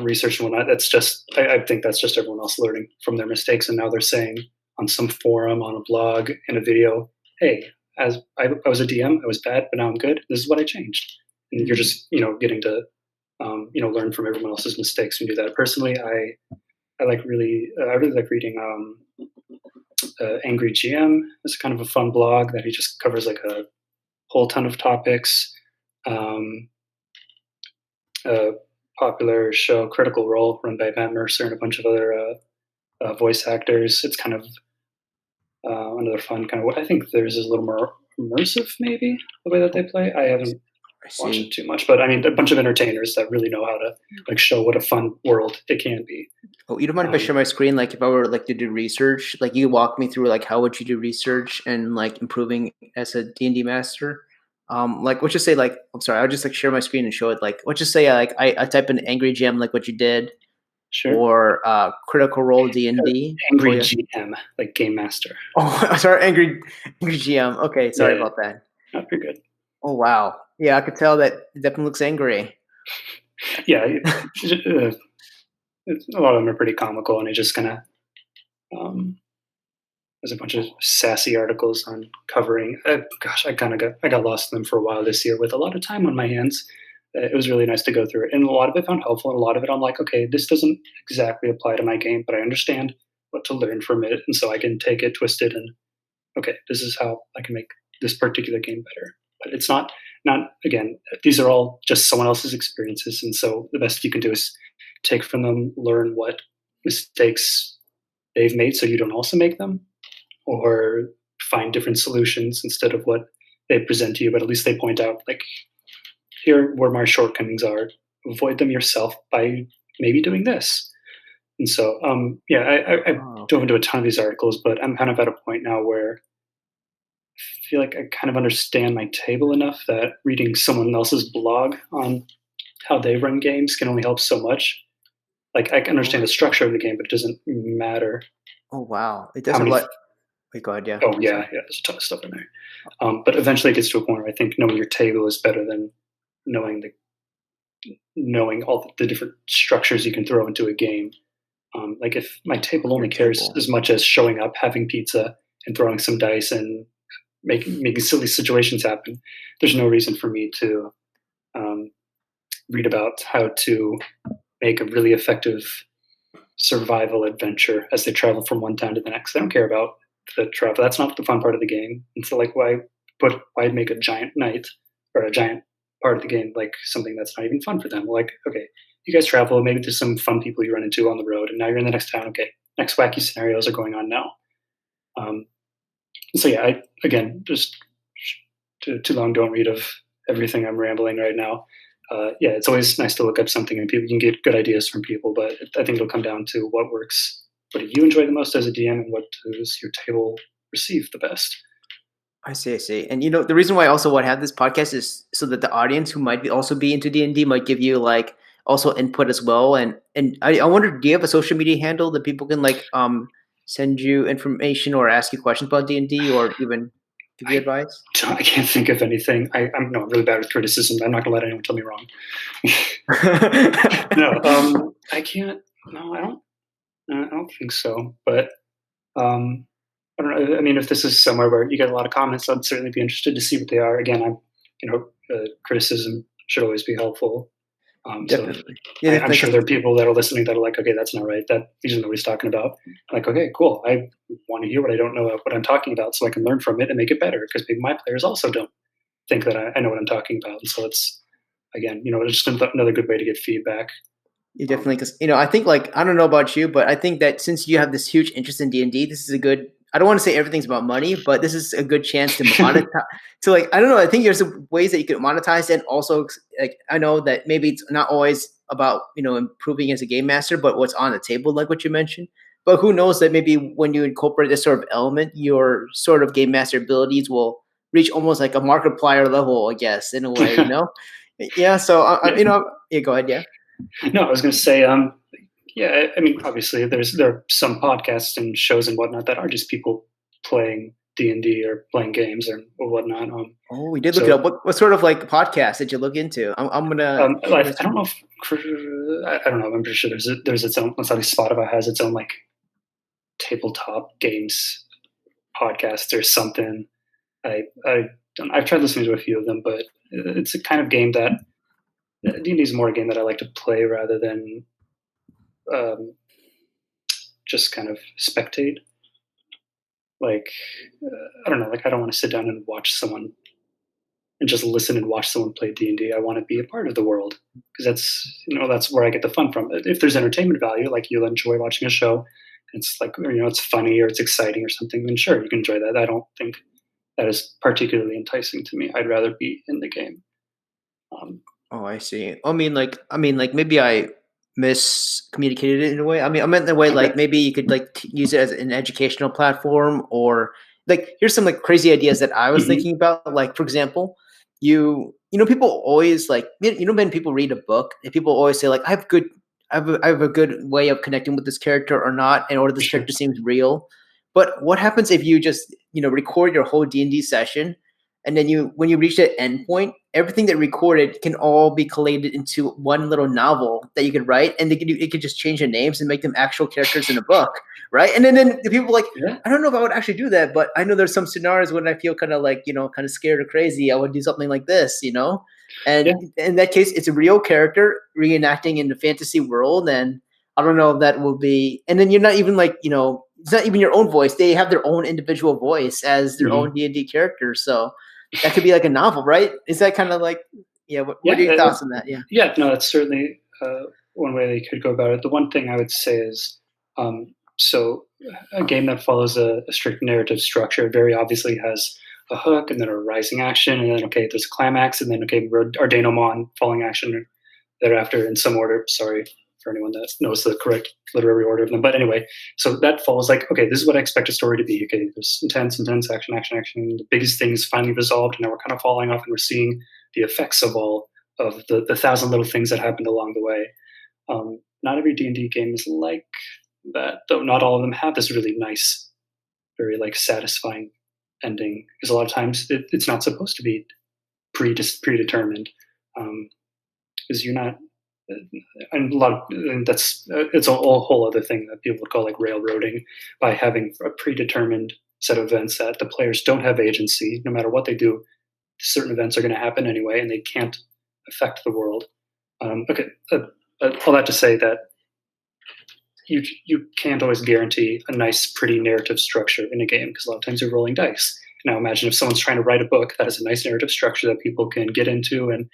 [SPEAKER 2] research and whatnot, that's just I think that's just everyone else learning from their mistakes, and now they're saying on some forum, on a blog, in a video, hey, as I was a DM, I was bad, but now I'm good. This is what I changed, and you're just getting to learn from everyone else's mistakes and do that. Personally, I like I really like reading Angry GM. It's kind of a fun blog that he just covers like a whole ton of topics. Um, a popular show, Critical Role, run by Matt Mercer and a bunch of other voice actors. It's kind of another fun kind of what I think theirs is a little more immersive, maybe the way that they play. I haven't
[SPEAKER 1] I
[SPEAKER 2] watched it
[SPEAKER 1] see.
[SPEAKER 2] too much, but I mean, a bunch of entertainers that really know how to like show what a fun world it can be.
[SPEAKER 1] Oh, you don't mind if I
[SPEAKER 2] Um,
[SPEAKER 1] share my screen? Like, if I were like to do research, like you walk me through like how would you do research and like improving as a D&D master? Like let's just say like I'm sorry, I'll just like share my screen and show it. Like let's just say like I type in angry gem like what you did,
[SPEAKER 2] sure.
[SPEAKER 1] or critical role D&D. Oh
[SPEAKER 2] Angry
[SPEAKER 1] yeah.
[SPEAKER 2] GM, like Game Master.
[SPEAKER 1] Oh, sorry, angry GM. Okay, sorry
[SPEAKER 2] Yeah,
[SPEAKER 1] about that.
[SPEAKER 2] not very good.
[SPEAKER 1] Oh wow. Yeah, I could tell that it definitely looks angry.
[SPEAKER 2] Yeah, a lot of them are pretty comical, and it just kind of um, there's a bunch of sassy articles on covering. Gosh, I got lost in them for a while this year with a lot of time on my hands. It was really nice to go through it, and a lot of it found helpful, and a lot of it I'm like, okay, this doesn't exactly apply to my game, but I understand what to learn from it, and so I can take it, twist it, and okay, this is how I can make this particular game better. But it's not again. These are all just someone else's experiences, and so the best you can do is take from them, learn what mistakes they've made, so you don't also make them, or find different solutions instead of what they present to you. But at least they point out like here where my shortcomings are. Avoid them yourself by maybe doing this. And so, yeah, I
[SPEAKER 1] Oh,
[SPEAKER 2] dove
[SPEAKER 1] okay.
[SPEAKER 2] into a ton of these articles, but I'm kind of at a point now where I feel like I kind of understand my table enough that reading someone else's blog on how they run games can only help so much. Like I can
[SPEAKER 1] Oh,
[SPEAKER 2] understand the structure of the game, but it doesn't matter
[SPEAKER 1] oh wow. It does
[SPEAKER 2] how
[SPEAKER 1] have
[SPEAKER 2] many.
[SPEAKER 1] like wait, go ahead, yeah.
[SPEAKER 2] Oh
[SPEAKER 1] I'm
[SPEAKER 2] yeah,
[SPEAKER 1] sorry.
[SPEAKER 2] yeah. There's a ton of stuff in there. But eventually, it gets to a point where I think knowing your table is better than knowing knowing all the different structures you can throw into a game. Like if my table
[SPEAKER 1] Your
[SPEAKER 2] only cares
[SPEAKER 1] table.
[SPEAKER 2] as much as showing up, having pizza, and throwing some dice and making silly situations happen, there's no reason for me to um, read about how to make a really effective survival adventure as they travel from one town to the next. They don't care about the travel. That's not the fun part of the game. And so, like, why make a giant knight or a giant part of the game like something that's not even fun for them? Like, okay, you guys travel. Maybe there's some fun people you run into on the road, and now you're in the next town. Okay, next wacky scenarios are going on now. Um, so yeah, I again just too long. Don't read of everything I'm rambling right now. yeah, it's always nice to look up something and people can get good ideas from people. But I think it'll come down to what works. What do you enjoy the most as a DM, and what does your table receive the best?
[SPEAKER 1] I see, I see. And the reason why I also want to have this podcast is so that the audience who might be also be into D&D might give you like also input as well. And I wonder, do you have a social media handle that people can like send you information or ask you questions about D&D or even give you
[SPEAKER 2] I
[SPEAKER 1] advice?
[SPEAKER 2] I can't think of anything. I'm no, really bad with criticism. I'm not gonna let anyone tell me wrong. No, I can't. No, I don't. I don't think so. But um, I don't know. I mean, if this is somewhere where you get a lot of comments, I'd certainly be interested to see what they are. Again, criticism should always be helpful. So
[SPEAKER 1] Definitely. Yeah,
[SPEAKER 2] I'm
[SPEAKER 1] definitely.
[SPEAKER 2] sure there are people that are listening that are like, okay, that's not right. That he doesn't know what he's talking about. Like, okay, cool. I want to hear what I don't know what I'm talking about, so I can learn from it and make it better. Because maybe my players also don't think that I know what I'm talking about. And so it's again, it's just another good way to get feedback.
[SPEAKER 1] You definitely, because I think like I don't know about you, but I think that since you have this huge interest in D&D, this is a good. I don't want to say everything's about money, but this is a good chance to monetize. To like, I don't know. I think there's ways that you could monetize, and also like I know that maybe it's not always about improving as a game master, but what's on the table, like what you mentioned. But who knows that maybe when you incorporate this sort of element, your sort of game master abilities will reach almost like a Markiplier level, I guess, in a way. Yeah. So
[SPEAKER 2] Yeah.
[SPEAKER 1] yeah. Go ahead. Yeah.
[SPEAKER 2] No, I was going to say, yeah. I mean, obviously, there are some podcasts and shows and whatnot that are just people playing D&D or playing games or whatnot.
[SPEAKER 1] Oh, we did look it
[SPEAKER 2] So
[SPEAKER 1] up. What sort of like podcast did you look into? I'm gonna.
[SPEAKER 2] I don't know if I don't know. I'm pretty sure there's its own. It's like Spotify has its own like tabletop games podcast or something. I've tried listening to a few of them, but it's a kind of game that D&D is more a game that I like to play rather than um, just kind of spectate. Like I don't know. Like I don't want to sit down and watch someone and just listen and watch someone play D&D. I want to be a part of the world because that's where I get the fun from. If there's entertainment value, like you'll enjoy watching a show, and it's like it's funny or it's exciting or something, then sure you can enjoy that. I don't think that is particularly enticing to me. I'd rather be in the game.
[SPEAKER 1] Oh, I see. I mean, like maybe I miscommunicated it in a way. I meant the way
[SPEAKER 2] Okay.
[SPEAKER 1] like maybe you could like use it as an educational platform, or like here's some like crazy ideas that I was
[SPEAKER 2] Hmm.
[SPEAKER 1] thinking about. Like for example, people always like when people read a book, and people always say like I have a good way of connecting with this character or not, and or this
[SPEAKER 2] Sure.
[SPEAKER 1] character seems real. But what happens if you just record your whole D&D session, and then when you reach that endpoint, everything that recorded can all be collated into one little novel that you could write, and it could just change the names and make them actual characters in a book, right? And then the people like,
[SPEAKER 2] Yeah.
[SPEAKER 1] I don't know if I would actually do that, but I know there's some scenarios when I feel kind of like kind of scared or crazy. I would do something like this.
[SPEAKER 2] Yeah.
[SPEAKER 1] And in that case, it's a real character reenacting in the fantasy world, and I don't know if that will be. And then you're not even like it's not even your own voice. They have their own individual voice as their
[SPEAKER 2] Hmm.
[SPEAKER 1] own D&D character, so that could be like a novel, right? Is that kind of like, yeah? What
[SPEAKER 2] Yeah.
[SPEAKER 1] are your thoughts on that? Yeah.
[SPEAKER 2] Yeah. No, that's certainly one way they could go about it. The one thing I would say is, so a game that follows a strict narrative structure very obviously has a hook and then a rising action, and then okay, there's a climax, and then okay, we're our denouement, falling action thereafter in some order. Sorry for anyone that knows the correct literary order of them. But anyway, so that follows like, okay, this is what I expect a story to be. Okay, there's intense, action, action, action. The biggest thing is finally resolved, and now we're kind of falling off, and we're seeing the effects of all of the thousand little things that happened along the way. Not every D&D game is like that, though. Not all of them have this really nice, very like satisfying ending, because a lot of times it's not supposed to be predetermined. Because you're not and a lot of and that's it's a whole other thing that people would call like railroading, by having a predetermined set of events that the players don't have agency. No matter what they do, certain events are going to happen anyway, and they can't affect the world. Okay, all that to say that you can't always guarantee a nice, pretty narrative structure in a game, because a lot of times you're rolling dice. Now, imagine if someone's trying to write a book that has a nice narrative structure that people can get into and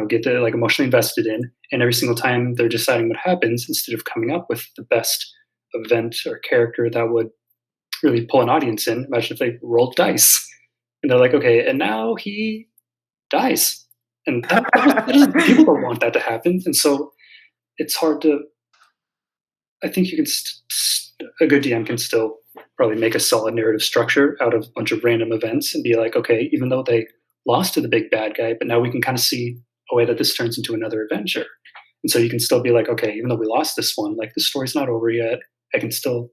[SPEAKER 2] get like emotionally invested in, and every single time they're deciding what happens, instead of coming up with the best event or character that would really pull an audience in. Imagine if they rolled dice and they're like, okay, and now he dies, and people don't want that to happen, and so it's hard to. I think you can a good DM can still probably make a solid narrative structure out of a bunch of random events and be like, okay, even though they lost to the big bad guy, but now we can kind of see a way that this turns into another adventure. And so you can still be like, okay, even though we lost this one, like the story's not over yet. I can still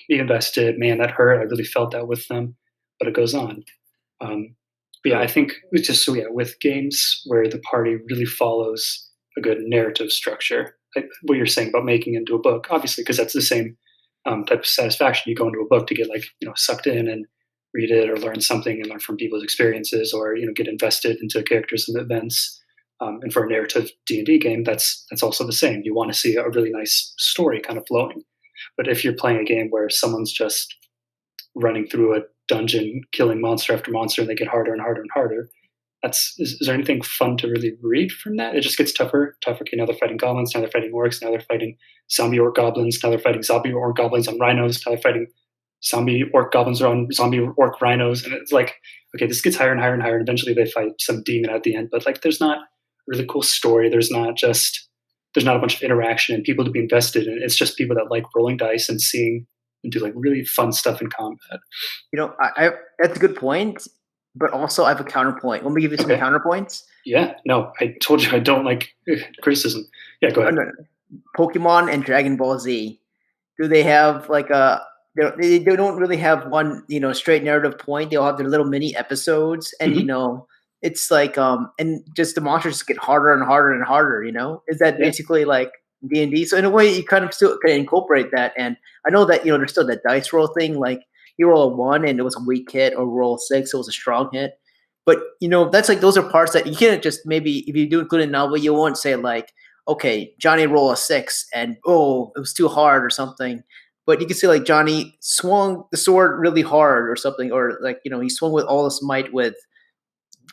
[SPEAKER 2] be invested. Man, that hurt. I really felt that with them, but it goes on. But yeah, I think it's just so yeah, with games where the party really follows a good narrative structure, like what you're saying about making into a book, obviously, because that's the same type of satisfaction. You go into a book to get like sucked in and read it or learn something and learn from people's experiences, or get invested into characters and events. And for a narrative D&D game, that's also the same. You want to see a really nice story kind of flowing. But if you're playing a game where someone's just running through a dungeon, killing monster after monster, and they get harder and harder and harder, is there anything fun to really read from that? It just gets tougher. Okay, now they're fighting goblins, now they're fighting orcs, now they're fighting zombie orc goblins, now they're fighting zombie orc goblins on rhinos, now they're fighting zombie orc goblins on zombie orc rhinos, and it's like, okay, this gets higher and higher and higher, and eventually they fight some demon at the end. But like, there's not a really cool story. There's not a bunch of interaction and people to be invested in. It's just people that like rolling dice and seeing and do like really fun stuff in combat.
[SPEAKER 1] I that's a good point, but also I have a counterpoint. Let me give you some counterpoints.
[SPEAKER 2] Yeah, no, I told you I don't like criticism. Yeah, go ahead.
[SPEAKER 1] Pokemon and Dragon Ball Z, do they have like they don't really have one straight narrative point. They all have their little mini episodes, and it's like and just the monsters get harder and harder and harder. Is that basically like D&D? So in a way, you kind of still can incorporate that. And I know that there's still that dice roll thing. Like you roll a 1 and it was a weak hit, or roll a 6, it was a strong hit. But that's like those are parts that you can't just, maybe if you do include in a novel, you won't say like, okay, Johnny roll a 6 and it was too hard or something. But you can see like Johnny swung the sword really hard or something, or like he swung with all his might with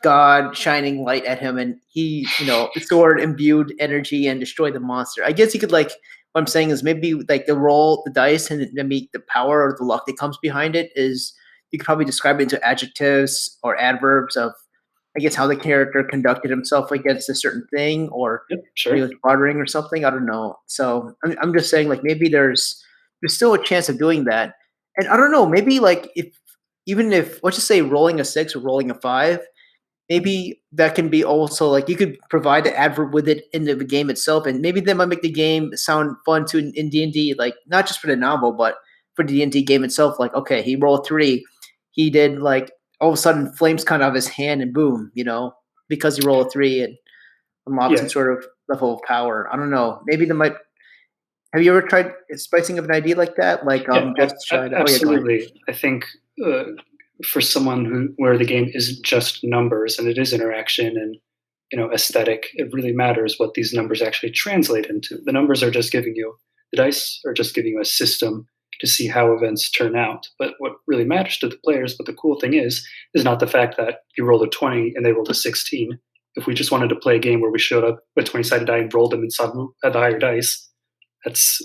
[SPEAKER 1] God shining light at him, and he, the sword imbued energy and destroyed the monster. I guess you could what I'm saying is maybe like the dice and maybe the power or the luck that comes behind it is, you could probably describe it into adjectives or adverbs of, I guess, how the character conducted himself against a certain thing, or he was bartering or something. I don't know. So I'm just saying like maybe there's still a chance of doing that. And I don't know, maybe like even if let's just say rolling a 6 or rolling a 5, maybe that can be also like you could provide the adverb with it in the game itself, and maybe that might make the game sound fun too in D&D, like not just for the novel, but for the D&D game itself. Like, okay, he rolled 3, he did like all of a sudden flames come out of his hand and boom, because he rolled a 3 and unlocked some sort of level of power. I don't know. Maybe there might. Have you ever tried spicing up an idea like that? Like
[SPEAKER 2] absolutely. I think. For someone where the game isn't just numbers and it is interaction and aesthetic, it really matters what these numbers actually translate into. The numbers are just giving you, the dice are just giving you a system to see how events turn out. But what really matters to the players, what the cool thing is not the fact that you rolled a 20 and they rolled a 16. If we just wanted to play a game where we showed up with 20-sided die and rolled them and saw who had the higher dice, that's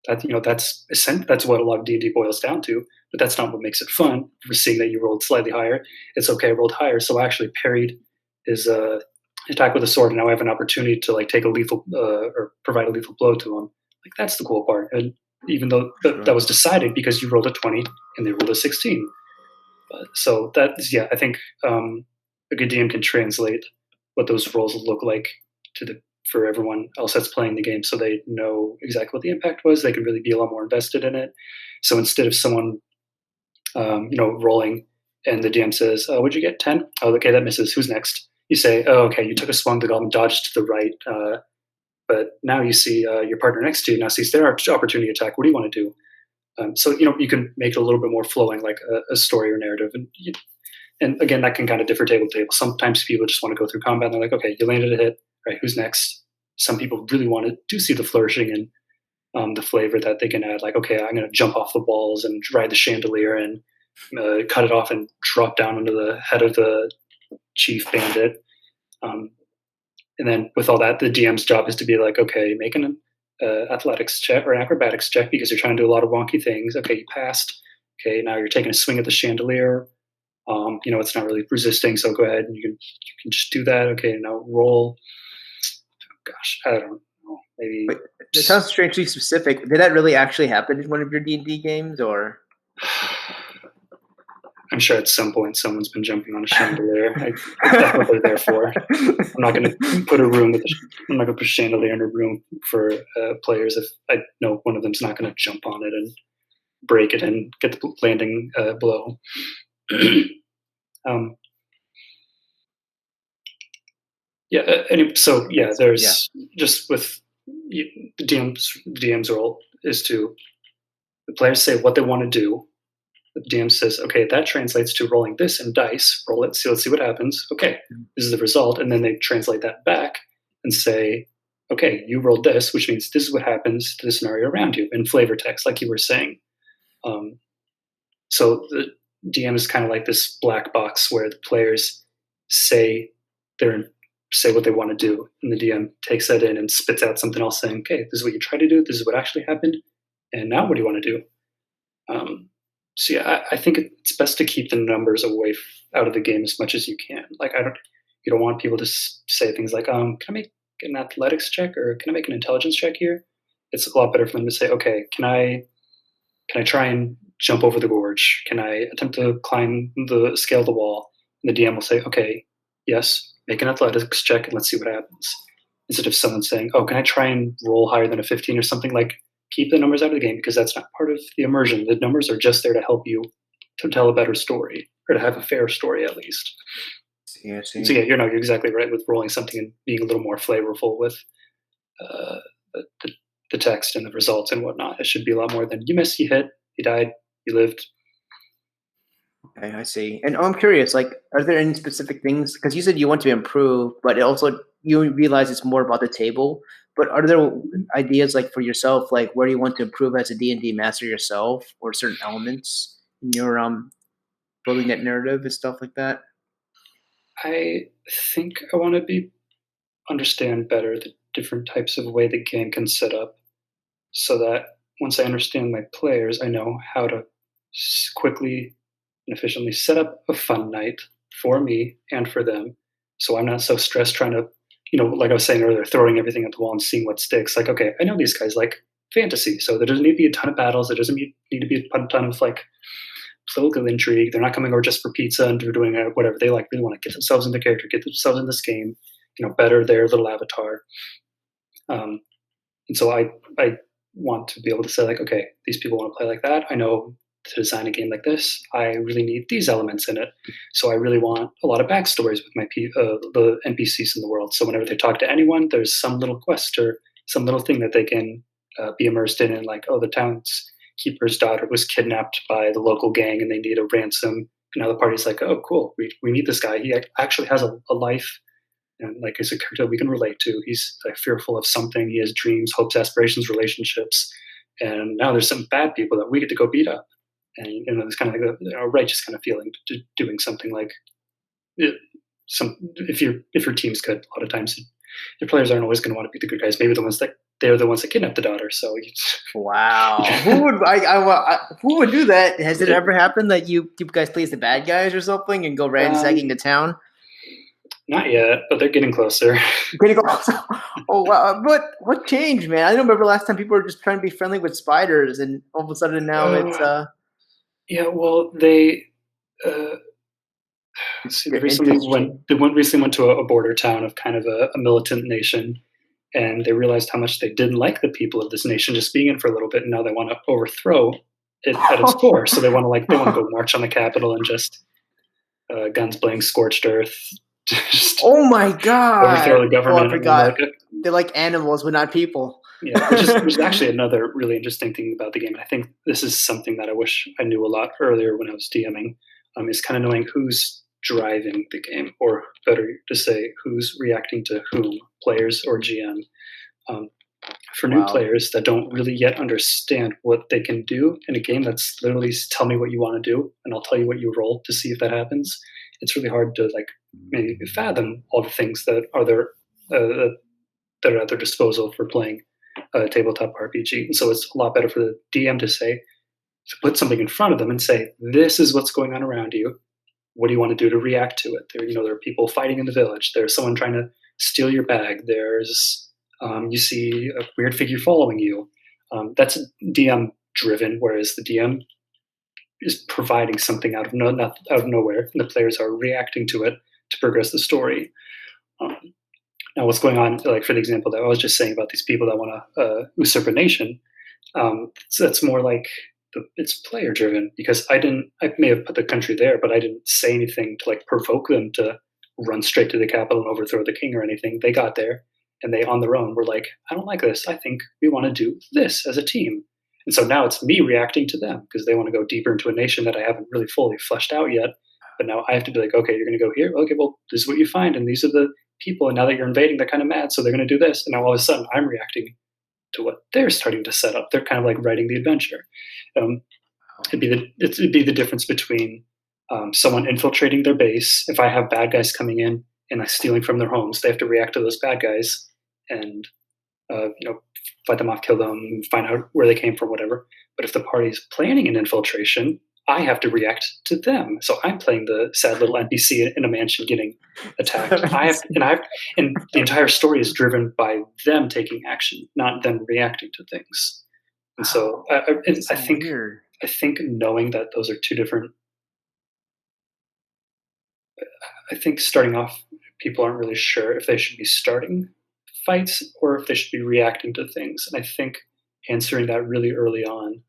[SPEAKER 2] what a lot of D&D boils down to. But that's not what makes it fun. We're seeing that you rolled slightly higher. It's okay, I rolled higher, so I actually parried his attack with a sword, and now I have an opportunity to like take a lethal or provide a lethal blow to him. Like that's the cool part. And even though that was decided because you rolled a 20 and they rolled a 16. So that's I think a good DM can translate what those rolls look like for everyone else that's playing the game, so they know exactly what the impact was. They can really be a lot more invested in it. So instead of someone rolling and the DM says, "Oh, what'd you get? 10? Oh, okay, that misses. Who's next?" You say, "Oh, okay, you took a swung, the goblin dodged to the right, but now you see your partner next to you now sees their opportunity attack. What do you want to do?" So you can make it a little bit more flowing, like a story or narrative, and again, that can kind of differ table to table. Sometimes people just want to go through combat and they're like, "Okay, you landed a hit. Right, who's next?" Some people really want to see the flourishing and the flavor that they can add. Like, okay, I'm going to jump off the walls and ride the chandelier and cut it off and drop down into the head of the chief bandit. And then with all that, the DM's job is to be like, okay, make an athletics check or an acrobatics check because you're trying to do a lot of wonky things. Okay, you passed. Okay, now you're taking a swing at the chandelier. It's not really resisting, so go ahead and you can just do that. Okay, now roll. Gosh, I don't know. Maybe.
[SPEAKER 1] Wait, it sounds strangely specific. Did that really actually happen in one of your D&D games, or?
[SPEAKER 2] I'm sure at some point someone's been jumping on a chandelier. That's what they're there for. I'm not going to put a chandelier in a room for players if I know one of them's not going to jump on it and break it and get the landing blow. There's just with the DM's role is to the players say what they want to do. The DM says, okay, that translates to rolling this in dice. Roll it, let's see what happens. Okay, this is the result. And then they translate that back and say, okay, you rolled this, which means this is what happens to the scenario around you in flavor text, like you were saying. So the DM is kind of like this black box where the players say what they want to do, and the DM takes that in and spits out something else saying, okay, this is what you tried to do, this is what actually happened, and now what do you want to do? I think it's best to keep the numbers away out of the game as much as you can. Like you don't want people to say things like, can I make an athletics check or can I make an intelligence check here? It's a lot better for them to say, okay, can I try and jump over the gorge? Can I attempt to scale the wall? And the DM will say, okay, yes, make an athletics check and let's see what happens. Instead of someone saying, oh, can I try and roll higher than a 15 or something? Like, keep the numbers out of the game because that's not part of the immersion. The numbers are just there to help you to tell a better story or to have a fair story at least.
[SPEAKER 1] Yeah,
[SPEAKER 2] so you're exactly right with rolling something and being a little more flavorful with the text and the results and whatnot. It should be a lot more than you missed, you hit, you died, you lived.
[SPEAKER 1] Okay, I see. And I'm curious, like, are there any specific things? Because you said you want to improve, but you realize it's more about the table. But are there ideas like for yourself, like where you want to improve as a D&D master yourself, or certain elements in your building that narrative and stuff like that?
[SPEAKER 2] I think I want to understand better the different types of way the game can set up, so that once I understand my players, I know how to quickly and efficiently set up a fun night for me and for them. So I'm not so stressed trying to, like I was saying earlier, throwing everything at the wall and seeing what sticks. Like, okay, I know these guys like fantasy, so there doesn't need to be a ton of battles. There doesn't need to be a ton of like political intrigue. They're not coming over just for pizza and they're doing whatever they like. They want to get themselves into character, get themselves in this game, better their little avatar. And so I want to be able to say like, okay, these people want to play like that. I know to design a game like this, I really need these elements in it. So I really want a lot of backstories with the NPCs in the world. So whenever they talk to anyone, there's some little quest or some little thing that they can be immersed in. And like, oh, the townskeeper's daughter was kidnapped by the local gang and they need a ransom. And now the party's like, oh, cool, we meet this guy. He actually has a life. And like it's a character we can relate to. He's like fearful of something. He has dreams, hopes, aspirations, relationships. And now there's some bad people that we get to go beat up. And it's kind of like a righteous kind of feeling to doing something like if your team's good. A lot of times your players aren't always going to want to be the good guys. Maybe they're the ones that kidnapped the daughter. So
[SPEAKER 1] wow, who would do that? Has it ever happened that you guys play as the bad guys or something and go ransacking the town?
[SPEAKER 2] Not yet, but they're getting closer.
[SPEAKER 1] Oh wow! What changed, man? I don't remember last time people were just trying to be friendly with spiders, and all of a sudden now it's.
[SPEAKER 2] Yeah, well, they recently went to a border town of kind of a militant nation, and they realized how much they didn't like the people of this nation just being in for a little bit, and now they want to overthrow it at its core. So they want to go march on the Capitol and just guns blowing scorched earth.
[SPEAKER 1] Oh my god!
[SPEAKER 2] Overthrow the government.
[SPEAKER 1] I forgot. They're like animals, but not people.
[SPEAKER 2] Yeah, which is actually another really interesting thing about the game. And I think this is something that I wish I knew a lot earlier when I was DMing, is kind of knowing who's driving the game, or better to say, who's reacting to whom, players or GM. For new players that don't really yet understand what they can do in a game that's literally tell me what you want to do, and I'll tell you what you roll to see if that happens. It's really hard to maybe fathom all the things that are there that are at their disposal for playing a tabletop RPG. And so it's a lot better for the DM to put something in front of them and say, this is what's going on around you. what do you want to do to react to it? There are people fighting in the village. There's someone trying to steal your bag. There's you see a weird figure following you. That's DM driven, whereas the DM is providing something out of nowhere, and the players are reacting to it to progress the story. Now, what's going on, like for the example that I was just saying about these people that want to usurp a nation, so that's more like it's player driven, because I may have put the country there, but I didn't say anything to like provoke them to run straight to the capital and overthrow the king or anything. They got there and they on their own were like, I don't like this. I think we want to do this as a team. And so now it's me reacting to them because they want to go deeper into a nation that I haven't really fully fleshed out yet. But now I have to be like, okay, you're going to go here. Okay, well, this is what you find. And these are the people. And now that you're invading, they're kind of mad. So they're going to do this. And now all of a sudden I'm reacting to what they're starting to set up. They're kind of like writing the adventure. It'd be the difference between someone infiltrating their base. If I have bad guys coming in and I'm stealing from their homes, they have to react to those bad guys and fight them off, kill them, find out where they came from, whatever. But if the party's planning an infiltration, I have to react to them. So I'm playing the sad little NPC in a mansion getting attacked. And the entire story is driven by them taking action, not them reacting to things. And so I think knowing that those are two different. I think starting off, people aren't really sure if they should be starting fights or if they should be reacting to things. And I think answering that really early on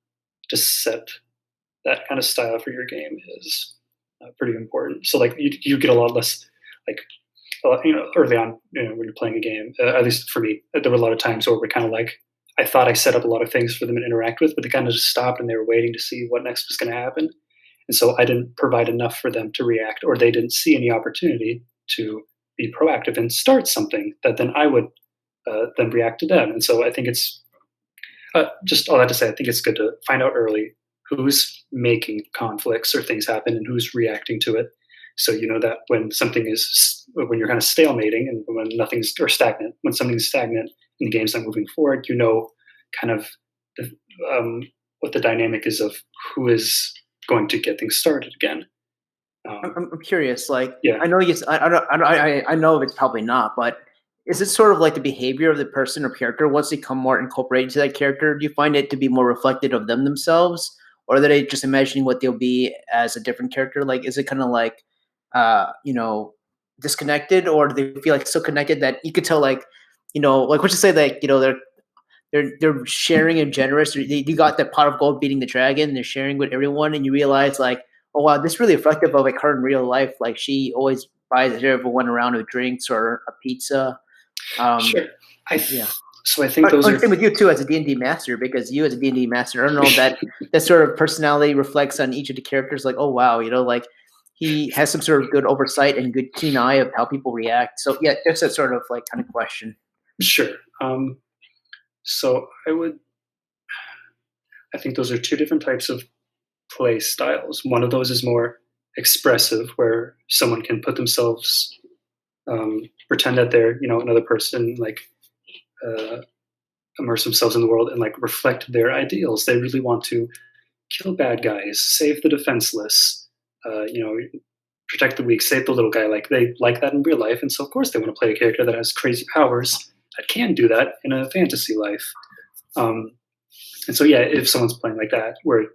[SPEAKER 2] to set that kind of style for your game is pretty important. So like you get a lot less like early on when you're playing a game. At least for me, there were a lot of times where we're kind of like, I thought I set up a lot of things for them to interact with, but they kind of just stopped and they were waiting to see what next was going to happen. And so I didn't provide enough for them to react, or they didn't see any opportunity to be proactive and start something that then I would then react to them. And so I think it's just all that to say, I think it's good to find out early who's making conflicts or things happen and who's reacting to it. So you know that when you're kind of stalemating and when when something's stagnant and the game's not moving forward, you know kind of what the dynamic is of who is going to get things started again.
[SPEAKER 1] I'm curious. Like,
[SPEAKER 2] Yeah.
[SPEAKER 1] I know I know it's probably not, but is it sort of like the behavior of the person or character once they become more incorporated into that character? Do you find it to be more reflective of them themselves, or are they just imagining what they'll be as a different character? Like, is it kind of like, disconnected, or do they feel like so connected that you could tell, like, like what you say, like, they're sharing and generous. You got that pot of gold beating the dragon. They're sharing with everyone, and you realize, like, oh wow, this is really reflective of like her in real life. Like, she always buys everyone a round of drinks or a pizza.
[SPEAKER 2] Sure.
[SPEAKER 1] Yeah.
[SPEAKER 2] So I think those are
[SPEAKER 1] same with you too as a D&D master, because you as a D&D master, I don't know that sort of personality reflects on each of the characters. Like, oh wow, like he has some sort of good oversight and good keen eye of how people react. So yeah, just that sort of like kind of question.
[SPEAKER 2] Sure. So I think those are two different types of play styles. One of those is more expressive, where someone can put themselves, pretend that they're, another person, like immerse themselves in the world and like reflect their ideals. They really want to kill bad guys, save the defenseless, protect the weak, save the little guy. Like, they like that in real life. And so of course they want to play a character that has crazy powers that can do that in a fantasy life. And so, yeah, if someone's playing like that, where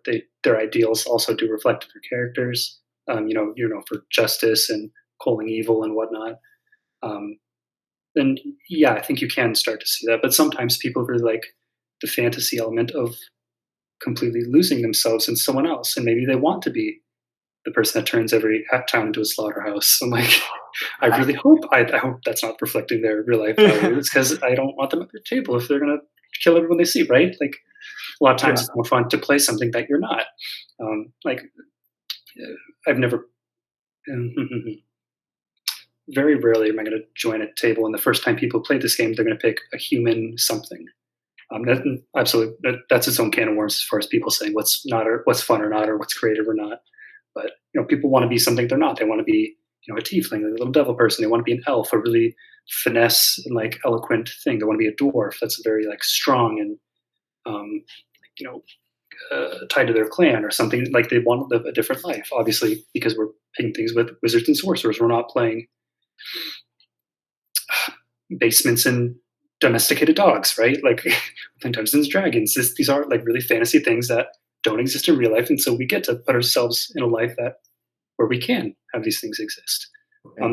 [SPEAKER 2] their ideals also do reflect their characters, for justice and culling evil and whatnot, then yeah, I think you can start to see that. But sometimes people really like the fantasy element of completely losing themselves in someone else, and maybe they want to be the person that turns every town into a slaughterhouse. I'm like, I really hope I hope that's not reflecting their real life values, because I don't want them at their table if they're gonna kill everyone they see, right? Like, a lot of times it's more fun to play something that you're not. I've never, very rarely am I going to join a table and the first time people play this game, they're going to pick a human something. Absolutely, that's its own can of worms as far as people saying what's not, or what's fun or not, or what's creative or not. But people want to be something they're not. They want to be a tiefling, a little devil person. They want to be an elf, a really finesse and like eloquent thing. They want to be a dwarf. That's a very like strong and tied to their clan or something, like they want to live a different life. Obviously, because we're picking things with wizards and sorcerers, we're not playing basements and domesticated dogs, right? Like playing Dungeons and Dragons. These are like really fantasy things that don't exist in real life, and so we get to put ourselves in a life that where we can have these things exist.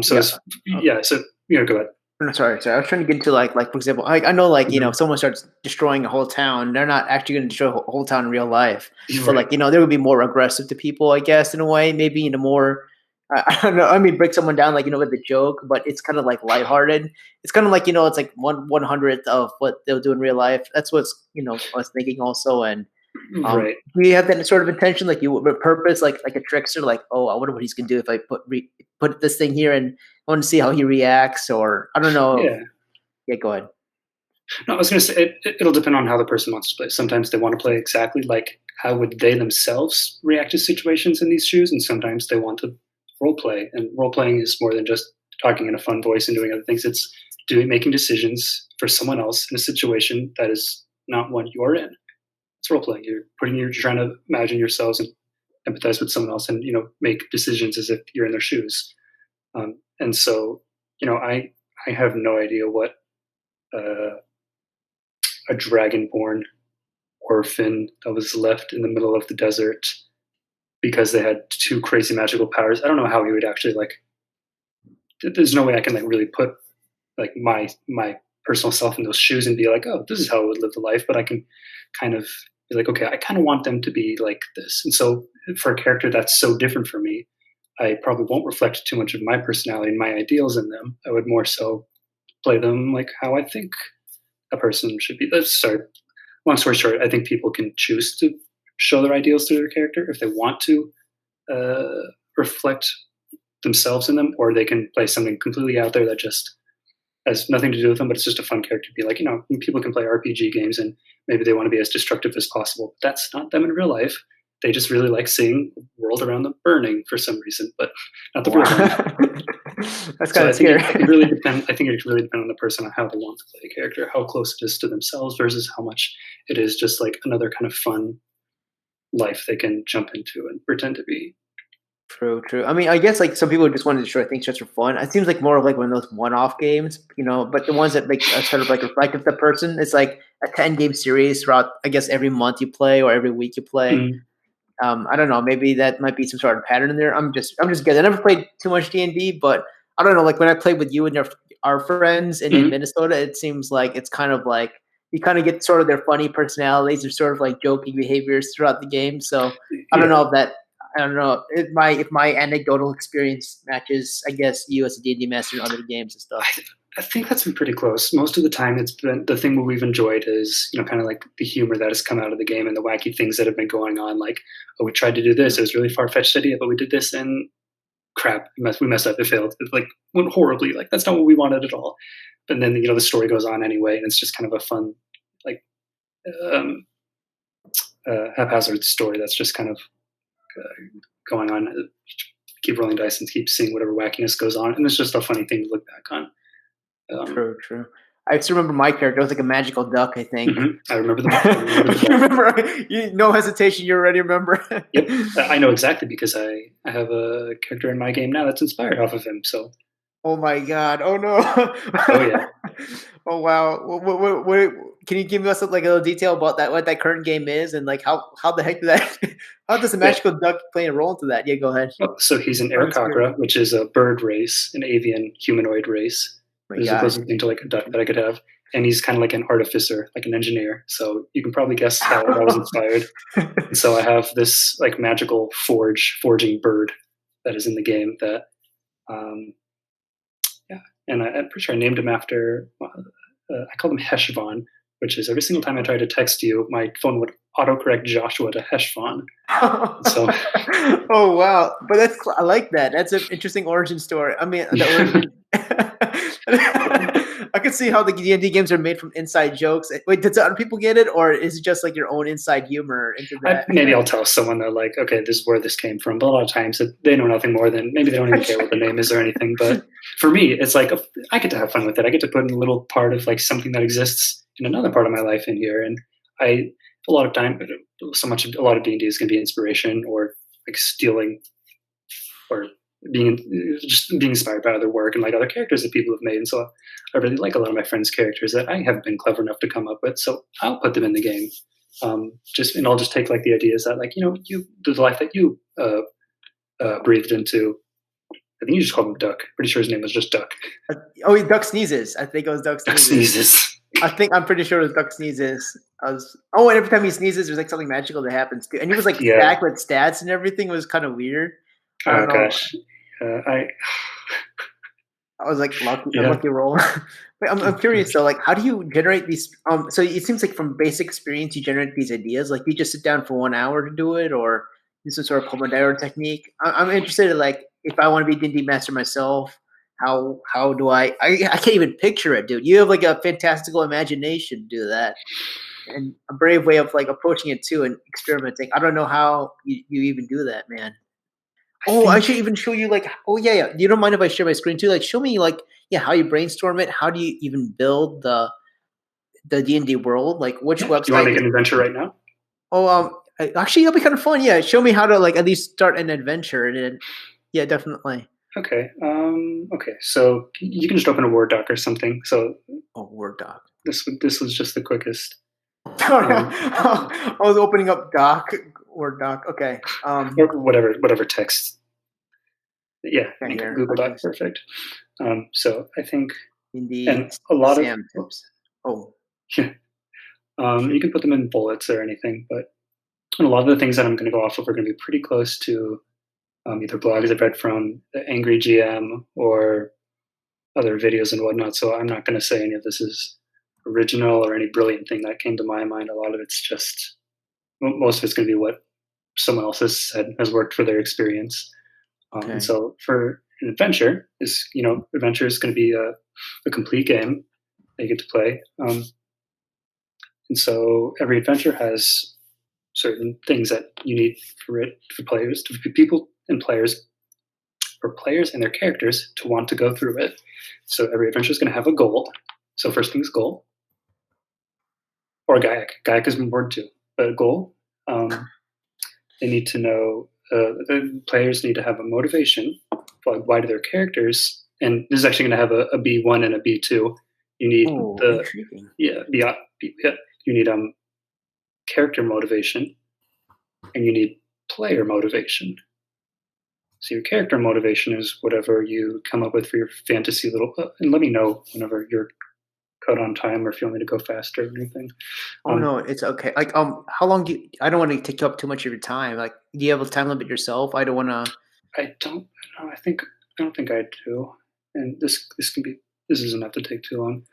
[SPEAKER 2] So go ahead.
[SPEAKER 1] No, sorry. I was trying to get into like for example, I know like if someone starts destroying a whole town, they're not actually going to destroy a whole town in real life.
[SPEAKER 2] Right.
[SPEAKER 1] So like they would be more aggressive to people, I guess, in a way. Maybe in a more I don't know. I mean, break someone down like with a joke, but it's kind of like lighthearted. It's kind of like it's like 1/100th of what they'll do in real life. That's what's I was thinking also. And
[SPEAKER 2] right.
[SPEAKER 1] do you have that sort of intention, like you with purpose, like a trickster, like I wonder what he's gonna do if I put this thing here, and I want to see how he reacts, or I don't know. Yeah, go ahead.
[SPEAKER 2] No, I was going to say it'll depend on how the person wants to play. Sometimes they want to play exactly like how would they themselves react to situations in these shoes, and sometimes they want to role play. And role playing is more than just talking in a fun voice and doing other things. It's making decisions for someone else in a situation that is not one you are in. It's role playing. You're trying to imagine yourselves and empathize with someone else, and make decisions as if you're in their shoes. And so, I have no idea what a dragonborn orphan that was left in the middle of the desert because they had 2 crazy magical powers. I don't know how he would actually there's no way I can really put my personal self in those shoes and be like, oh, this is how I would live the life. But I can kind of be like, okay, I kind of want them to be like this. And so for a character that's so different from me, I probably won't reflect too much of my personality and my ideals in them. I would more so play them like how I think a person should be. Sorry, long story short, I think people can choose to show their ideals through their character if they want to reflect themselves in them, or they can play something completely out there that just has nothing to do with them, but it's just a fun character to be like, people can play RPG games and maybe they want to be as destructive as possible. But that's not them in real life. They just really like seeing the world around them burning for some reason, but not the real world.
[SPEAKER 1] That's kind of scary.
[SPEAKER 2] I think it really depends on the person on how they want to play a character, how close it is to themselves versus how much it is just like another kind of fun life they can jump into and pretend to be.
[SPEAKER 1] True. I mean, I guess some people just want to destroy things just for fun. It seems like more of one of those one-off games, but the ones that make sort of reflective of the person, it's like a 10-game series throughout, I guess, every month you play or every week you play.
[SPEAKER 2] Mm-hmm.
[SPEAKER 1] I don't know. Maybe that might be some sort of pattern in there. I'm just good. I never played too much D&D, but I don't know. Like when I played with you and our friends in Minnesota, it seems like it's kind of like you kind of get sort of their funny personalities or sort of joking behaviors throughout the game. So I don't know if my anecdotal experience matches, I guess, you as a D&D master in other games and stuff.
[SPEAKER 2] I think that's been pretty close. Most of the time, it's been the thing we've enjoyed is, kind of like the humor that has come out of the game and the wacky things that have been going on. Like, oh, we tried to do this. It was a really far-fetched idea, but we did this and crap, we messed up. It failed. It went horribly. That's not what we wanted at all. But then, the story goes on anyway, and it's just kind of a fun, haphazard story that's just kind of going on. Keep rolling dice and keep seeing whatever wackiness goes on, and it's just a funny thing to look back on.
[SPEAKER 1] True. I still remember my character. It was like a magical duck, I think.
[SPEAKER 2] Mm-hmm. I remember the
[SPEAKER 1] you no hesitation. You already remember.
[SPEAKER 2] Yep, I know exactly because I have a character in my game now that's inspired off of him. So.
[SPEAKER 1] Oh my God! Oh no!
[SPEAKER 2] Oh yeah!
[SPEAKER 1] Oh wow! What, can you give us a little detail about that? What that current game is, and how the heck how does a magical duck play a role into that? Yeah, go ahead.
[SPEAKER 2] So he's an Aarakocra, which is a bird race, an avian humanoid race. There's a closest thing to a duck that I could have, and he's kind of like an artificer, like an engineer. So you can probably guess how I was inspired. And so I have this magical forging bird that is in the game that. And I'm pretty sure I named him after, I called him Heshvan, which is every single time I tried to text you, my phone would autocorrect Joshua to Heshvan. So,
[SPEAKER 1] oh wow! But I like that. That's an interesting origin story. I mean, I can see how the D&D games are made from inside jokes. Wait, did other people get it, or is it just your own inside humor into that?
[SPEAKER 2] Maybe I'll tell someone that okay, this is where this came from. But a lot of times they know nothing more than maybe they don't even care what the name is or anything. But for me, it's I get to have fun with it. I get to put in a little part of something that exists in another part of my life in here, and a lot of time, a lot of D&D is going to be inspiration or like stealing or just being inspired by other work and like other characters that people have made. And so I really like a lot of my friends' characters that I haven't been clever enough to come up with. So I'll put them in the game. And I'll just take like the ideas that like the life that you breathed into. I think you just called him Duck. Pretty sure his name was just Duck.
[SPEAKER 1] Oh, Duck Sneezes. I think it was Duck Sneezes.
[SPEAKER 2] Duck Sneezes.
[SPEAKER 1] I'm pretty sure it was Duck Sneezes. And every time he sneezes, there's like something magical that happens too. And he was like stacked with stats and everything. It was kind of weird.
[SPEAKER 2] Oh gosh,
[SPEAKER 1] I was like lucky roll. Wait, I'm curious though. Like, how do you generate these? So it seems like from basic experience, you generate these ideas. Like, do you just sit down for 1 hour to do it, or use some sort of Pomodoro technique? I'm interested in like if I want to be D&D master myself. How do I can't even picture it, dude. You have like a fantastical imagination to do that, and a brave way of like approaching it too and experimenting. I don't know how you even do that, man. I should even show you like, yeah. You don't mind if I share my screen too? Like, show me like, how you brainstorm it. How do you even build the D&D world? Like, which website?
[SPEAKER 2] You want to make an adventure right now?
[SPEAKER 1] Actually, that'll be kind of fun. Yeah, show me how to like at least start an adventure, and then, yeah, definitely.
[SPEAKER 2] Okay. Okay. So you can just open a Word doc or something. So
[SPEAKER 1] Word doc.
[SPEAKER 2] This was just the quickest.
[SPEAKER 1] I was opening up Word doc. Okay.
[SPEAKER 2] Or whatever text. Yeah. Google Doc. Perfect. So I think
[SPEAKER 1] indeed,
[SPEAKER 2] and a lot of
[SPEAKER 1] tips.
[SPEAKER 2] Yeah. You can put them in bullets or anything, but a lot of the things that I'm going to go off of are going to be pretty close to either blogs I've read from the Angry GM or other videos and whatnot. So I'm not going to say any of this is original or any brilliant thing that came to my mind. A lot of it's just, most of it's going to be what someone else has said has worked for their experience. And so for an adventure adventure is going to be a complete game that you get to play. And so every adventure has certain things that you need for people and players and their characters to want to go through it. So every adventure is going to have a goal. So first thing is goal. Or Gaiac. Gaiac is important too. But a goal. They need to know, the players need to have a motivation. Like, why do their characters, and this is actually going to have a B1 and a B2. You need you need character motivation, and you need player motivation. So your character motivation is whatever you come up with for your fantasy little. And let me know whenever you're cut on time, or if you want me to go faster or anything.
[SPEAKER 1] No, it's okay. Like, how long do you? I don't want to take up too much of your time. Like, do you have a time limit yourself? I don't want to.
[SPEAKER 2] I don't know. I don't think I do. And this doesn't have to take too long.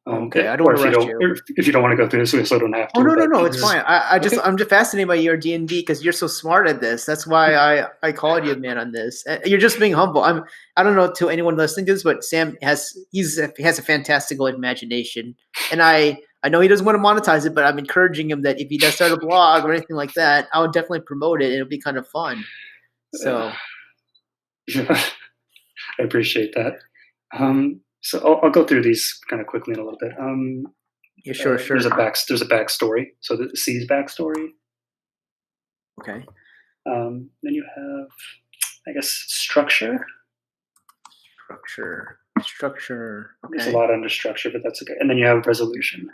[SPEAKER 1] Okay, I don't want to rush you.
[SPEAKER 2] If you don't want to go through this, so I don't have to.
[SPEAKER 1] No, it's fine. I'm just fascinated by your D&D because you're so smart at this. That's why I called you, man, on this. You're just being humble. I don't know to anyone listening to this, but Sam has a fantastical imagination, and I know he doesn't want to monetize it, but I'm encouraging him that if he does start a blog or anything like that, I would definitely promote it. It'll be kind of fun. So,
[SPEAKER 2] I appreciate that. So I'll go through these kind of quickly in a little bit.
[SPEAKER 1] Yeah, sure.
[SPEAKER 2] There's a backstory. So the C's backstory.
[SPEAKER 1] Okay.
[SPEAKER 2] Then you have, I guess, structure.
[SPEAKER 1] Structure. Okay.
[SPEAKER 2] There's a lot under structure, but that's okay. And then you have resolution.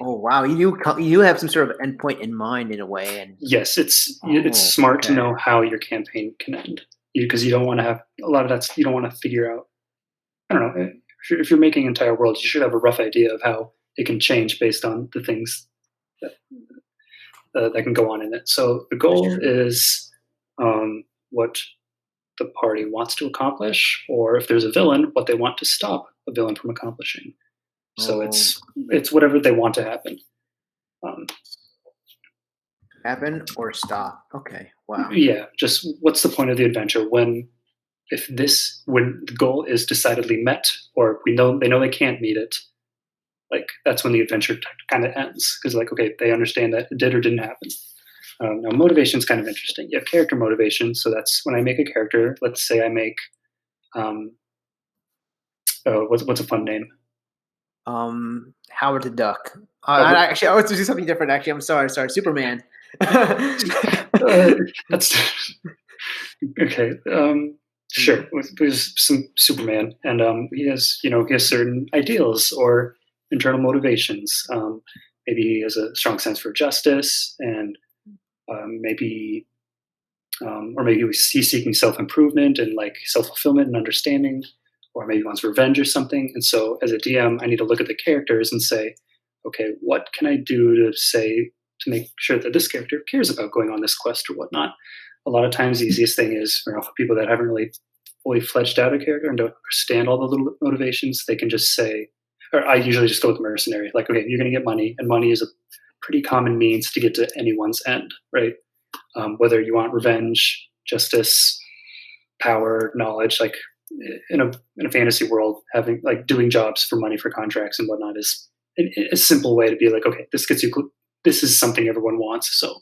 [SPEAKER 1] Oh wow, you have some sort of endpoint in mind in a way, and
[SPEAKER 2] yes, it's smart to know how your campaign can end, because you don't want to have a lot of that. You don't want to figure out. I don't know. If you're making entire worlds, you should have a rough idea of how it can change based on the things that can go on in it. So the goal is what the party wants to accomplish, or if there's a villain, what they want to stop a villain from accomplishing. So it's whatever they want to happen.
[SPEAKER 1] Happen or stop. Okay. Wow.
[SPEAKER 2] Yeah. Just what's the point of the adventure when the goal is decidedly met, or they know they can't meet it, like that's when the adventure kind of ends, because like, okay, they understand that it did or didn't happen. Now motivation is kind of interesting. You have character motivation, so that's when I make a character. Let's say I make what's a fun name?
[SPEAKER 1] Howard the Duck. Actually, I was to do something different. Actually, I'm sorry. Superman.
[SPEAKER 2] That's okay. Sure. There's some Superman, and he has certain ideals or internal motivations. Maybe he has a strong sense for justice, and maybe or maybe he's seeking self-improvement and like self-fulfillment and understanding, or maybe he wants revenge or something. And so as a DM, I need to look at the characters and say, okay, what can I do to make sure that this character cares about going on this quest or whatnot? A lot of times the easiest thing is for people that haven't really fully fledged out a character and don't understand all the little motivations, they can just say, or I usually just go with the mercenary, like, okay, you're going to get money, and money is a pretty common means to get to anyone's end, right? Whether you want revenge, justice, power, knowledge, like in a fantasy world, having like doing jobs for money for contracts and whatnot is a simple way to be like, okay, this gets you. This is something everyone wants. So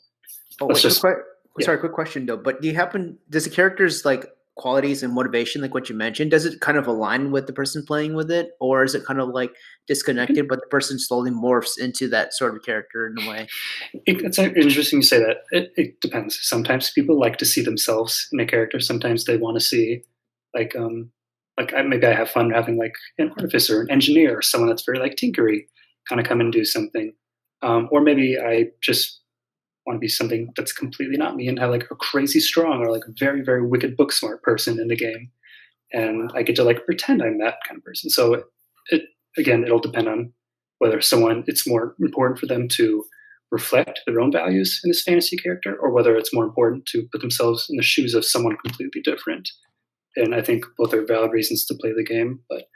[SPEAKER 1] sorry, quick question though. But does the character's like qualities and motivation, like what you mentioned, does it kind of align with the person playing with it, or is it kind of like disconnected, but the person slowly morphs into that sort of character in a way?
[SPEAKER 2] It's interesting you say that. It depends. Sometimes people like to see themselves in a character. Sometimes they want to see like maybe I have fun having like an artificer, an engineer, or someone that's very like tinkery, kind of come and do something. Or maybe I just want to be something that's completely not me and have like a crazy strong or like a very, very wicked book smart person in the game. And I get to like pretend I'm that kind of person. So it'll depend on whether it's more important for them to reflect their own values in this fantasy character, or whether it's more important to put themselves in the shoes of someone completely different. And I think both are valid reasons to play the game. But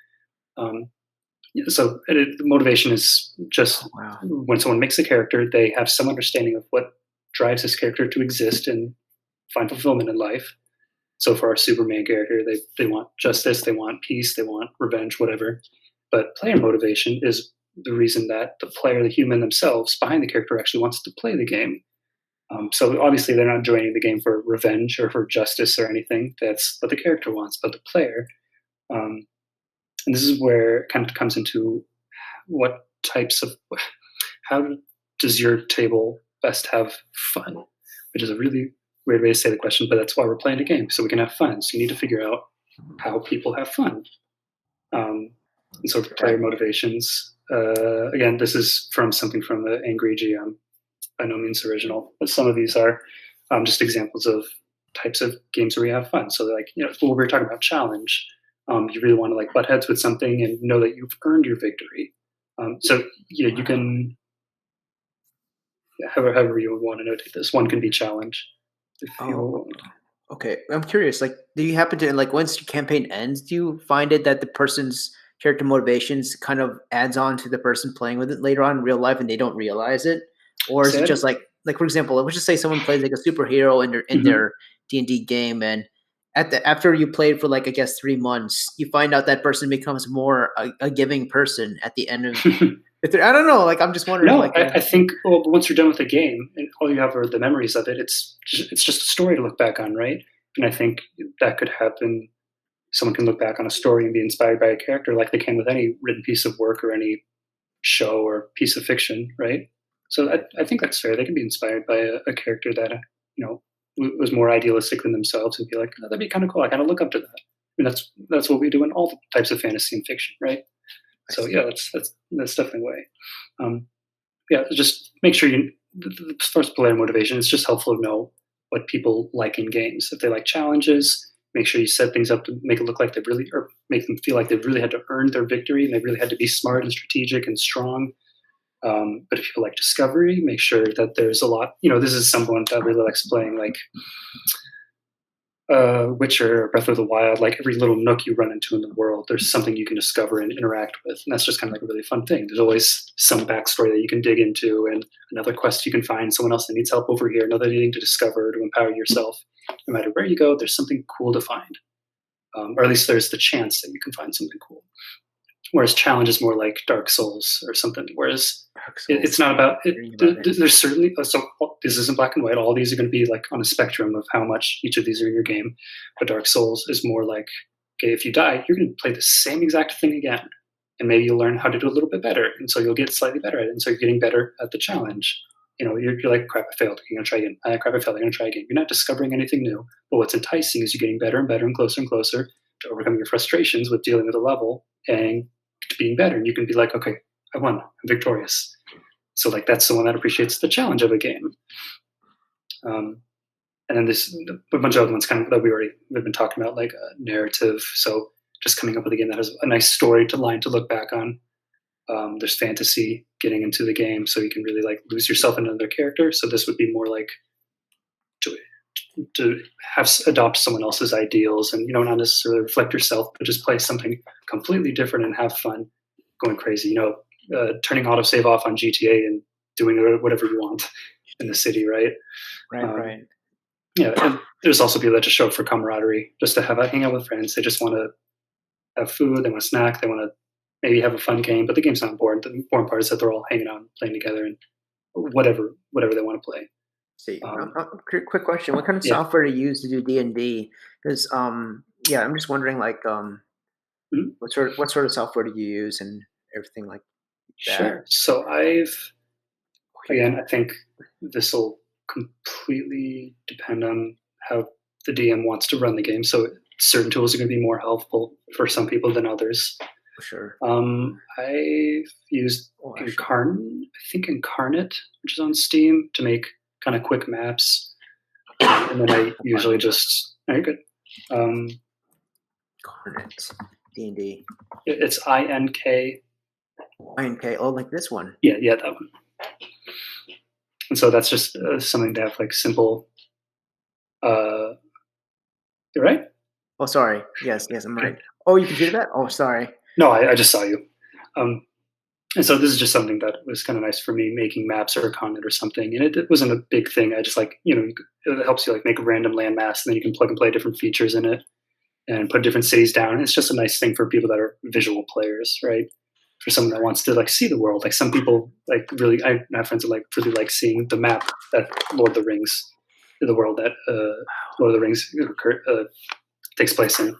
[SPEAKER 2] so the motivation is just when someone makes a character, they have some understanding of what drives this character to exist and find fulfillment in life. So for our Superman character, they want justice, they want peace, they want revenge, whatever. But player motivation is the reason that the player, the human themselves behind the character, actually wants to play the game. So obviously they're not joining the game for revenge or for justice or anything. That's what the character wants, but the player. And this is where it kind of comes into how does your table best have fun? Which is a really weird way to say the question, but that's why we're playing a game, so we can have fun. So you need to figure out how people have fun. And so player motivations, again, this is from something from the Angry GM, by no means original, but some of these are just examples of types of games where you have fun. So like, when we were talking about challenge, you really want to like butt heads with something and know that you've earned your victory. So you can, however you want to notate this, one can be challenge.
[SPEAKER 1] Okay, I'm curious. Like, do you happen to like once the campaign ends, do you find it that the person's character motivations kind of adds on to the person playing with it later on in real life, and they don't realize it, or is it just like for example, let's just say someone plays like a superhero in their D&D game, and after you played for like I guess 3 months, you find out that person becomes more a giving person at the end of. I don't know. Like I'm just wondering.
[SPEAKER 2] No, I think once you're done with the game and all you have are the memories of it, it's just a story to look back on, right? And I think that could happen. Someone can look back on a story and be inspired by a character, like they can with any written piece of work or any show or piece of fiction, right? So I think that's fair. They can be inspired by a character that was more idealistic than themselves and be like, oh, that'd be kind of cool. I kind of look up to that. I mean, that's what we do in all types of fantasy and fiction, right? So yeah, that's definitely a way. Just make sure as far as player motivation, it's just helpful to know what people like in games. If they like challenges, make sure you set things up to make it look like they really, or make them feel like they really had to earn their victory and they really had to be smart and strategic and strong. But if people like discovery, make sure that there's a lot. This is someone that really likes playing like Witcher or Breath of the Wild. Like every little nook you run into in the world, there's something you can discover and interact with, and that's just kind of like a really fun thing. There's always some backstory that you can dig into, and another quest you can find, someone else that needs help over here, another thing to discover to empower yourself. No matter where you go, there's something cool to find, or at least there's the chance that you can find something cool. Whereas challenge is more like Dark Souls or something. Whereas it's not about it. There's certainly so this isn't black and white. All these are going to be like on a spectrum of how much each of these are in your game. But Dark Souls is more like, okay, if you die, you're going to play the same exact thing again. and maybe you'll learn how to do it a little bit better, and so you'll get slightly better at it, and so you're getting better at the challenge. You're like, crap, I failed. You're gonna try again. Crap, I failed. I'm gonna try again. You're not discovering anything new, but what's enticing is you're getting better and better and closer to overcoming your frustrations with dealing with a level and being better. And you can be like, okay, I won. I'm victorious. So like that's someone that appreciates the challenge of a game. And then there's a bunch of other ones kind of that we've been talking about, like narrative. So just coming up with a game that has a nice story to look back on. There's fantasy getting into the game, so you can really like lose yourself into another character. So this would be more like to adopt someone else's ideals and not necessarily reflect yourself, but just play something completely different and have fun, going crazy. Turning autosave off on GTA and doing whatever you want in the city, right?
[SPEAKER 1] Right.
[SPEAKER 2] Yeah, and there's also people that just show up for camaraderie, just to hang out with friends. They just want to have food, they want to snack, they want to maybe have a fun game, but the game's not important. The important part is that they're all hanging out and playing together and whatever they want to play.
[SPEAKER 1] See, quick question: what kind of software do you use to do D&D? Because I'm just wondering, like, what sort of software do you use and everything like that?
[SPEAKER 2] Sure. So I think this will completely depend on how the DM wants to run the game. So certain tools are going to be more helpful for some people than others.
[SPEAKER 1] Sure.
[SPEAKER 2] I've used Incarnate, which is on Steam, to make kind of quick maps. And then I usually just... Very good.
[SPEAKER 1] Incarnate. D&D.
[SPEAKER 2] It's INK.
[SPEAKER 1] INK. Oh, like this one.
[SPEAKER 2] Yeah, that one. And so that's just something to have like simple. You're right?
[SPEAKER 1] Oh, sorry. Yes, I'm right. Oh, you can do that? Oh, sorry.
[SPEAKER 2] No, I just saw you. And so this is just something that was kind of nice for me, making maps or a continent or something. And it wasn't a big thing. I just like, it helps you like make a random landmass, and then you can plug and play different features in it and put different cities down. And it's just a nice thing for people that are visual players, right? For someone that wants to like see the world. Like some people like really, I have friends that like really like seeing the map that Lord of the Rings, the world that Lord of the Rings takes place in.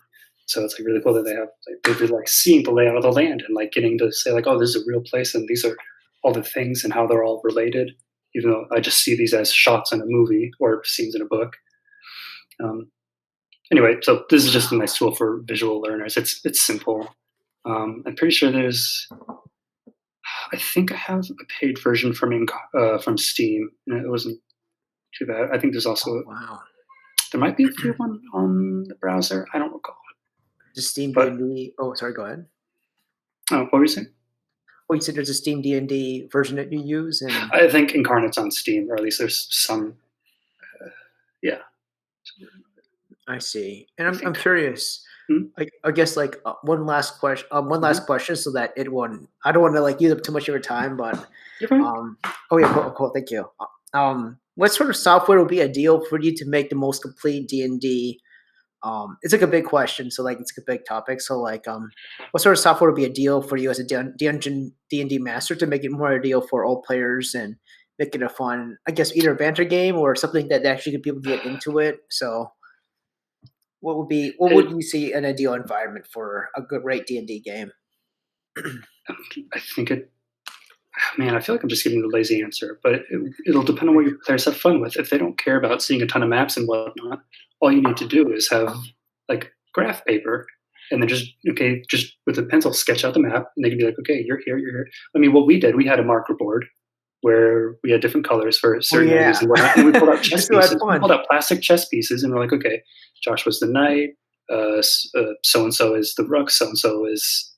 [SPEAKER 2] So it's like really cool that they really like seeing the layout of the land and like getting to say like, oh, this is a real place and these are all the things and how they're all related, even though I just see these as shots in a movie or scenes in a book. Anyway, so this is just a nice tool for visual learners. It's simple. I'm pretty sure I think I have a paid version from Steam, and it wasn't too bad. I think there's also there might be a free one on the browser. I don't recall.
[SPEAKER 1] The Steam D&D. Oh, sorry. Go ahead.
[SPEAKER 2] What were you saying?
[SPEAKER 1] Oh, you said there's a Steam D&D version that you use, and
[SPEAKER 2] I think Incarnate's on Steam, or at least there's some. Yeah.
[SPEAKER 1] I see, and I'm curious. I guess like one last question. So that it won't. I don't want to like use up too much of your time, but oh yeah, cool. Thank you. What sort of software would be ideal for you to make the most complete D&D? It's like a big question, so like it's like a big topic. So like, what sort of software would be ideal for you as a D&D master to make it more ideal for all players and make it a fun, I guess, either a banter game or something that actually get people get into it. So, what would you see an ideal environment for a great D&D game?
[SPEAKER 2] I think I feel like I'm just giving the lazy answer, but it'll depend on what your players have fun with. If they don't care about seeing a ton of maps and whatnot, all you need to do is have like graph paper, and then just with a pencil sketch out the map, and they can be like, okay, you're here, you're here. I mean, what we did, we had a marker board where we had different colors for certain areas and whatnot, and we pulled out chess pieces. We pulled out plastic chess pieces, and we're like, okay, Josh was the knight, so and so is the rook, so and so is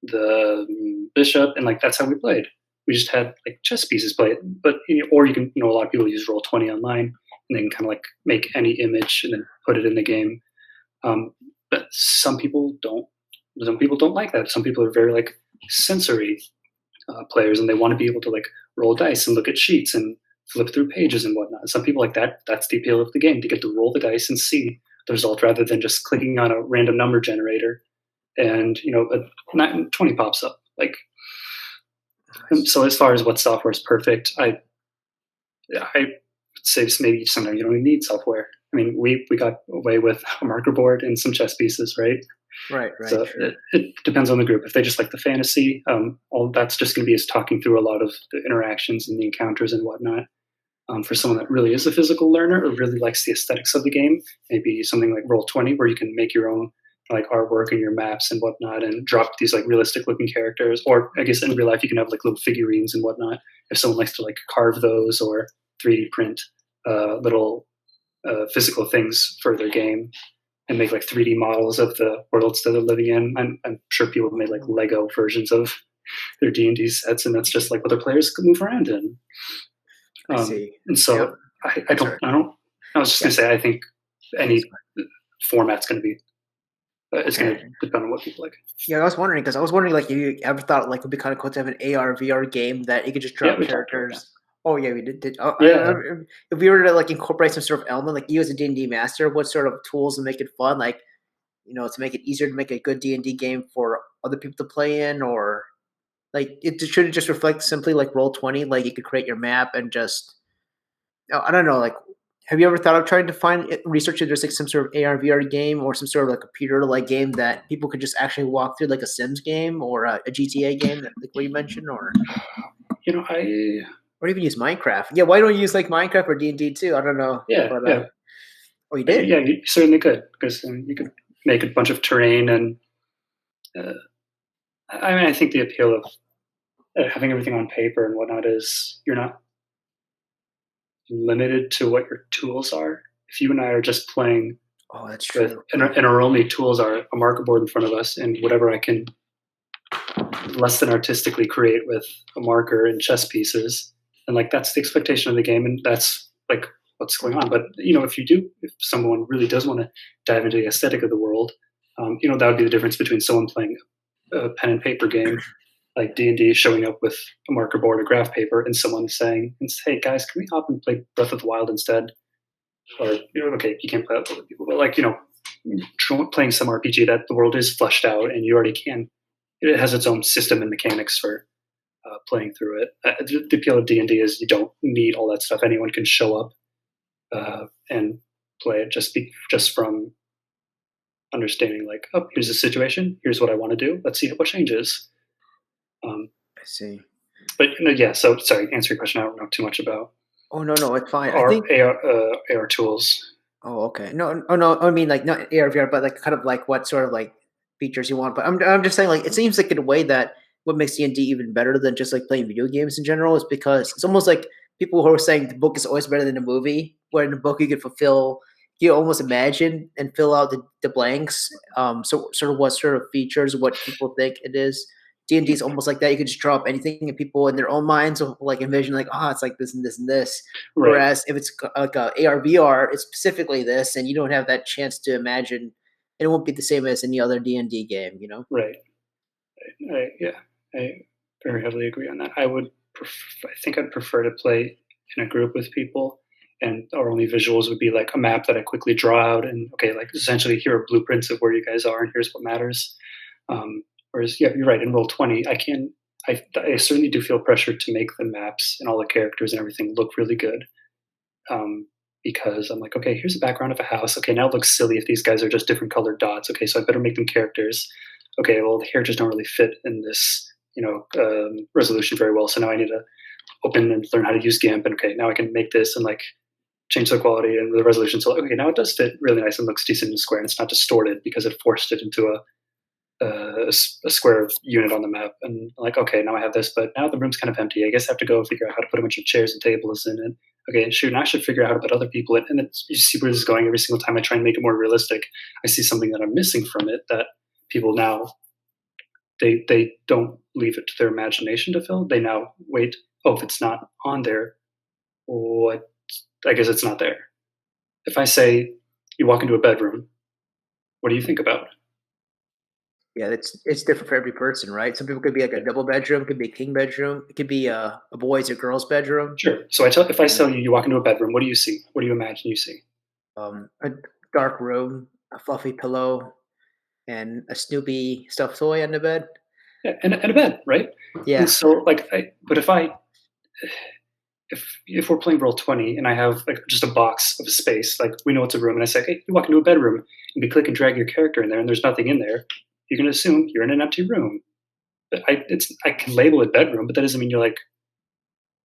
[SPEAKER 2] the bishop, and like that's how we played. We just had like chess pieces played, but or you can, a lot of people use Roll20 online, and they can kind of like make any image and then put it in the game. But some people don't. Some people don't like that. Some people are very like sensory players, and they want to be able to like roll dice and look at sheets and flip through pages and whatnot. Some people like that. That's the appeal of the game, to get to roll the dice and see the result rather than just clicking on a random number generator and a 20 pops up. Like, so as far as what software is perfect, I would say maybe sometimes you don't even need software. I mean, we got away with a marker board and some chess pieces, right?
[SPEAKER 1] Right, right,
[SPEAKER 2] So
[SPEAKER 1] sure.
[SPEAKER 2] it depends on the group. If they just like the fantasy, all that's just going to be is talking through a lot of the interactions and the encounters and whatnot. For someone that really is a physical learner or really likes the aesthetics of the game, maybe something like Roll20, where you can make your own like artwork and your maps and whatnot, and drop these like realistic looking characters. Or I guess in real life you can have like little figurines and whatnot. If someone likes to like carve those or 3D print little physical things for their game and make like 3D models of the worlds that they're living in. I'm sure people have made like Lego versions of their D&D sets, and that's just like what their players can move around in.
[SPEAKER 1] I see.
[SPEAKER 2] And
[SPEAKER 1] Yeah.
[SPEAKER 2] so
[SPEAKER 1] Sorry.
[SPEAKER 2] I was just
[SPEAKER 1] Yeah.
[SPEAKER 2] going to say, I think
[SPEAKER 1] Yes.
[SPEAKER 2] any format's going to be, it's going
[SPEAKER 1] Okay.
[SPEAKER 2] to depend on what people like.
[SPEAKER 1] Yeah, I was wondering because I was wondering like if you ever thought like it would be kind of cool to have an AR VR game that you could just
[SPEAKER 2] Yeah,
[SPEAKER 1] drop
[SPEAKER 2] we talked about that.
[SPEAKER 1] characters. Oh yeah, we did.
[SPEAKER 2] Yeah.
[SPEAKER 1] If we were to like incorporate some sort of element, like you as a D&D master, what sort of tools to make it fun, like to make it easier to make a good D&D game for other people to play in, or like should it just reflect simply like Roll20, like you could create your map and just I don't know, like have you ever thought of trying to research if there's like some sort of AR VR game or some sort of like computer like game that people could just actually walk through like a Sims game or a GTA game that like what you mentioned,
[SPEAKER 2] I
[SPEAKER 1] or even use Minecraft? Yeah, why don't you use like Minecraft or D&D too? I don't know,
[SPEAKER 2] yeah,
[SPEAKER 1] but
[SPEAKER 2] yeah,
[SPEAKER 1] oh, you did?
[SPEAKER 2] yeah. You certainly could, because you could make a bunch of terrain, and uh, I mean, I think the appeal of having everything on paper and whatnot is you're not limited to what your tools are. If you and I are just playing
[SPEAKER 1] Oh, that's
[SPEAKER 2] with,
[SPEAKER 1] true.
[SPEAKER 2] and our only tools are a marker board in front of us and whatever I can less than artistically create with a marker and chess pieces, and like that's the expectation of the game, and that's like what's going on. But if someone really does want to dive into the aesthetic of the world, that would be the difference between someone playing a pen and paper game like D&D, showing up with a marker board or graph paper, and someone saying, "Hey guys, can we hop and play Breath of the Wild instead?" Or okay, you can't play with other people, but like playing some RPG that the world is fleshed out and you already can. It has its own system and mechanics for playing through it. The appeal of D&D is you don't need all that stuff. Anyone can show up and play it just from understanding like, oh, here's the situation. Here's what I want to do. Let's see what changes. Um,
[SPEAKER 1] I see.
[SPEAKER 2] but yeah. So sorry, answer your question. I don't know too much about
[SPEAKER 1] Oh no, no, it's fine. I
[SPEAKER 2] our
[SPEAKER 1] think
[SPEAKER 2] AR tools.
[SPEAKER 1] Oh, okay. No, oh no, I mean like not AR VR, but like kind of like what sort of like features you want. But I'm just saying like it seems like in a way that what makes D&D even better than just like playing video games in general is because it's almost like people who are saying the book is always better than the movie, where in the book you could you almost imagine and fill out the blanks. So sort of what sort of features, what people think it is. D&D is almost like that. You could just draw up anything, and people in their own minds will like envision like, oh, it's like this and this and this.
[SPEAKER 2] Right.
[SPEAKER 1] Whereas if it's like a AR VR, it's specifically this, and you don't have that chance to imagine. It won't be the same as any other D&D game, you know.
[SPEAKER 2] Right. Yeah. I very heavily agree on that. I think I'd prefer to play in a group with people, and our only visuals would be like a map that I quickly draw out, and okay, like essentially here are blueprints of where you guys are, and here's what matters. Whereas, yeah, you're right. In Roll20, I certainly do feel pressure to make the maps and all the characters and everything look really good. Um, because I'm like, okay, here's a background of a house. Okay, now it looks silly if these guys are just different colored dots. Okay, so I better make them characters. Okay, well, the characters don't really fit in this, resolution very well. So now I need to open and learn how to use GIMP. And okay, now I can make this and like change the quality and the resolution. So okay, now it does fit really nice and looks decent and square, and it's not distorted because it forced it into a square unit on the map. And like, okay, now I have this, but now the room's kind of empty. I guess I have to go figure out how to put a bunch of chairs and tables in it. Okay, shoot, now I should figure out how to put other people in. And then you see where this is going every single time I try and make it more realistic. I see something that I'm missing from it that people now they don't leave it to their imagination to fill. They now wait. Oh, if it's not on there, what? I guess it's not there. If I say you walk into a bedroom, what do you think about?
[SPEAKER 1] Yeah, it's different for every person, right? Some people could be like a
[SPEAKER 2] Yeah,
[SPEAKER 1] double bedroom, it could be a king bedroom, it could be a boys or girls bedroom.
[SPEAKER 2] sure. So if I tell you you walk into a bedroom, what do you see? What do you imagine you see?
[SPEAKER 1] A dark room, a fluffy pillow, and a Snoopy stuffed toy on the bed.
[SPEAKER 2] Yeah, and a bed, right? And
[SPEAKER 1] Yeah,
[SPEAKER 2] so, but if I if we're playing Roll20 and I have like just a box of a space, like we know it's a room, and I say, hey, you walk into a bedroom, and we click and drag your character in there, and there's nothing in there, you can assume you're in an empty room. But I can label it bedroom, but that doesn't mean you're like,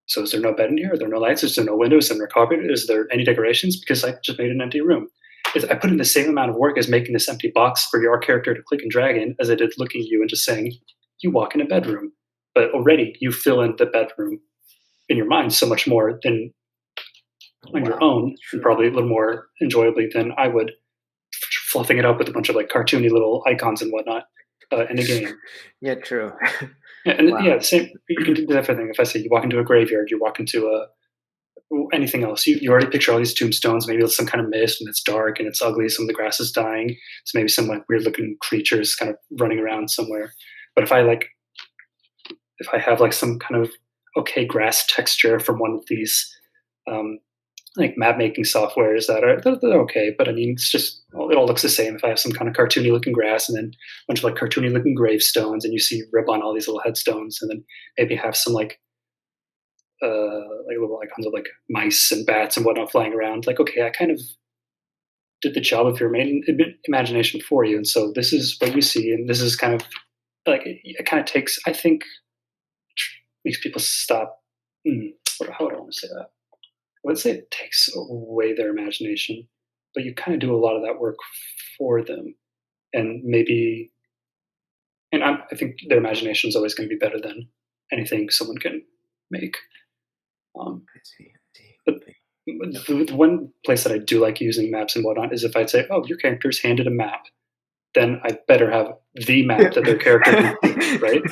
[SPEAKER 2] so is there no bed in here? Are there no lights? Is there no windows? Is there no carpet? Is there any decorations? Because I just made an empty room. I put in the same amount of work as making this empty box for your character to click and drag in as I did looking at you and just saying, you walk in a bedroom. But already you fill in the bedroom in your mind so much more than on your own, and probably a little more enjoyably than I would, fluffing it up with a bunch of like cartoony little icons and whatnot in a game.
[SPEAKER 1] Yeah, true.
[SPEAKER 2] Yeah, and yeah, same. You can do that for everything. If I say you walk into a graveyard, you walk into anything else. You already picture all these tombstones. Maybe it's some kind of mist and it's dark and it's ugly. Some of the grass is dying. So maybe some like weird looking creatures kind of running around somewhere. But if I have like some kind of okay grass texture from one of these like map making softwares that they're okay, but I mean it's just it all looks the same. If I have some kind of cartoony looking grass and then a bunch of like cartoony looking gravestones, and you see rib on all these little headstones, and then maybe have some like little icons of like mice and bats and whatnot flying around. Like, okay, I kind of did the job of your main imagination for you, and so this is what you see, and this is kind of like it kind of takes, I think, makes people stop. How would I want to say that? I would say it takes away their imagination, but you kind of do a lot of that work for them, and maybe, and I think their imagination is always going to be better than anything someone can make. But the one place that I do like using maps and whatnot is if I'd say, "Oh, your character's handed a map," then I better have the map that their character can see, right?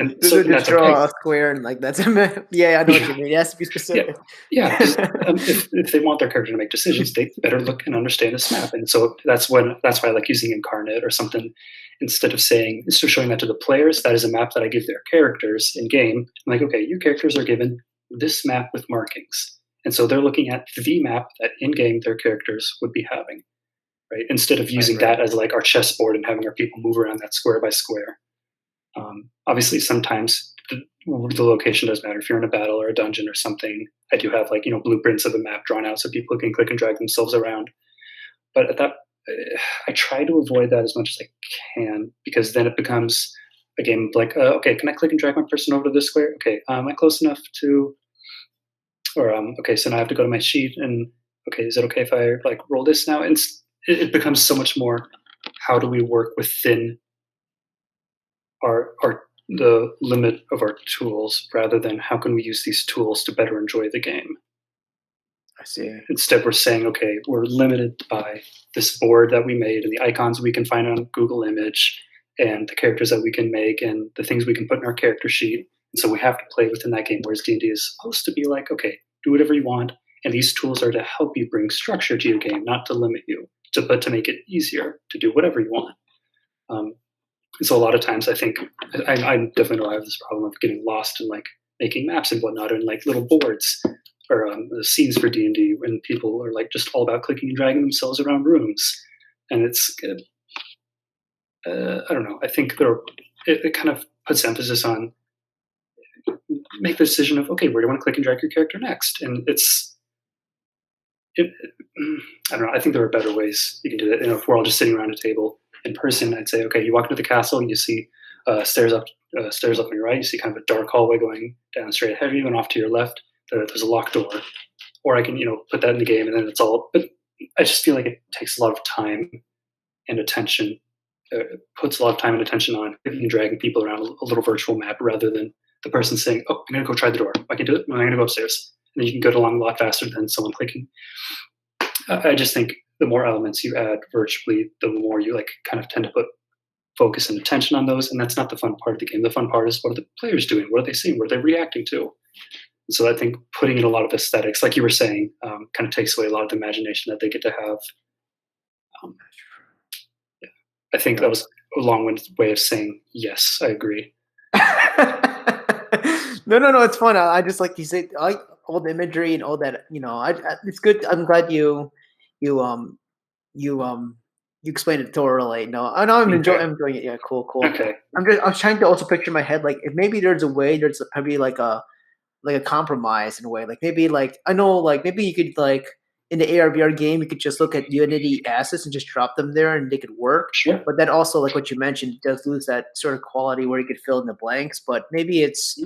[SPEAKER 1] And so just draw a square and like that's a map. Yeah, I know what you mean. It has to be specific.
[SPEAKER 2] Yeah. If they want their character to make decisions, they better look and understand this map. And so that's why I like using Incarnate or something instead of showing that to the players. That is a map that I give their characters in game. I'm like, okay, your characters are given this map with markings, and so they're looking at the map that in game their characters would be having. Right? Instead of using that as like our chessboard and having our people move around that square by square. Obviously, sometimes the location does matter. If you're in a battle or a dungeon or something, I do have like blueprints of the map drawn out so people can click and drag themselves around. But at that, I try to avoid that as much as I can, because then it becomes a game of like, okay, can I click and drag my person over to this square? Okay, am I close enough to? Or okay, so now I have to go to my sheet and okay, is it okay if I like roll this now? And it becomes so much more, how do we work within the limit of our tools rather than how can we use these tools to better enjoy the game.
[SPEAKER 1] I see.
[SPEAKER 2] Instead, we're saying, okay, we're limited by this board that we made and the icons we can find on Google Image and the characters that we can make and the things we can put in our character sheet. And so we have to play within that game, whereas D&D is supposed to be like, okay, do whatever you want. And these tools are to help you bring structure to your game, not to limit you, but to make it easier to do whatever you want. And so a lot of times I think, I definitely know I have this problem of getting lost in like making maps and whatnot, and like little boards or the scenes for D&D when people are like just all about clicking and dragging themselves around rooms. And it's, I don't know, I think it kind of puts emphasis on make the decision of, okay, where do you want to click and drag your character next? And I don't know, I think there are better ways you can do that. If we're all just sitting around a table in person, I'd say, okay, you walk into the castle, you see stairs up on your right, you see kind of a dark hallway going down straight ahead of you, and off to your left, there's a locked door. Or I can, put that in the game, and then it's all. But I just feel like it takes a lot of time and attention. It puts a lot of time and attention on clicking and dragging people around a little virtual map rather than the person saying, "Oh, I'm going to go try the door. I can do it. I'm going to go upstairs." And then you can go along a lot faster than someone clicking. I just think the more elements you add virtually, the more you like kind of tend to put focus and attention on those. And that's not the fun part of the game. The fun part is, what are the players doing? What are they seeing? What are they reacting to? And so I think putting in a lot of aesthetics, like you were saying, kind of takes away a lot of the imagination that they get to have. Yeah. I think that was a long-winded way of saying, yes, I agree.
[SPEAKER 1] No, it's fun. I just like you said, I like all the imagery and all that. It's good. I'm glad you explained it thoroughly. No, I know I'm enjoying it. Yeah, cool.
[SPEAKER 2] Okay.
[SPEAKER 1] I was trying to also picture in my head, like if maybe there's a way, there's probably like a like a compromise in a way. Like maybe like I know like maybe you could like in the AR/VR game you could just look at Unity assets and just drop them there and they could work.
[SPEAKER 2] Sure.
[SPEAKER 1] But then also like what you mentioned, it does lose that sort of quality where you could fill in the blanks. But maybe it's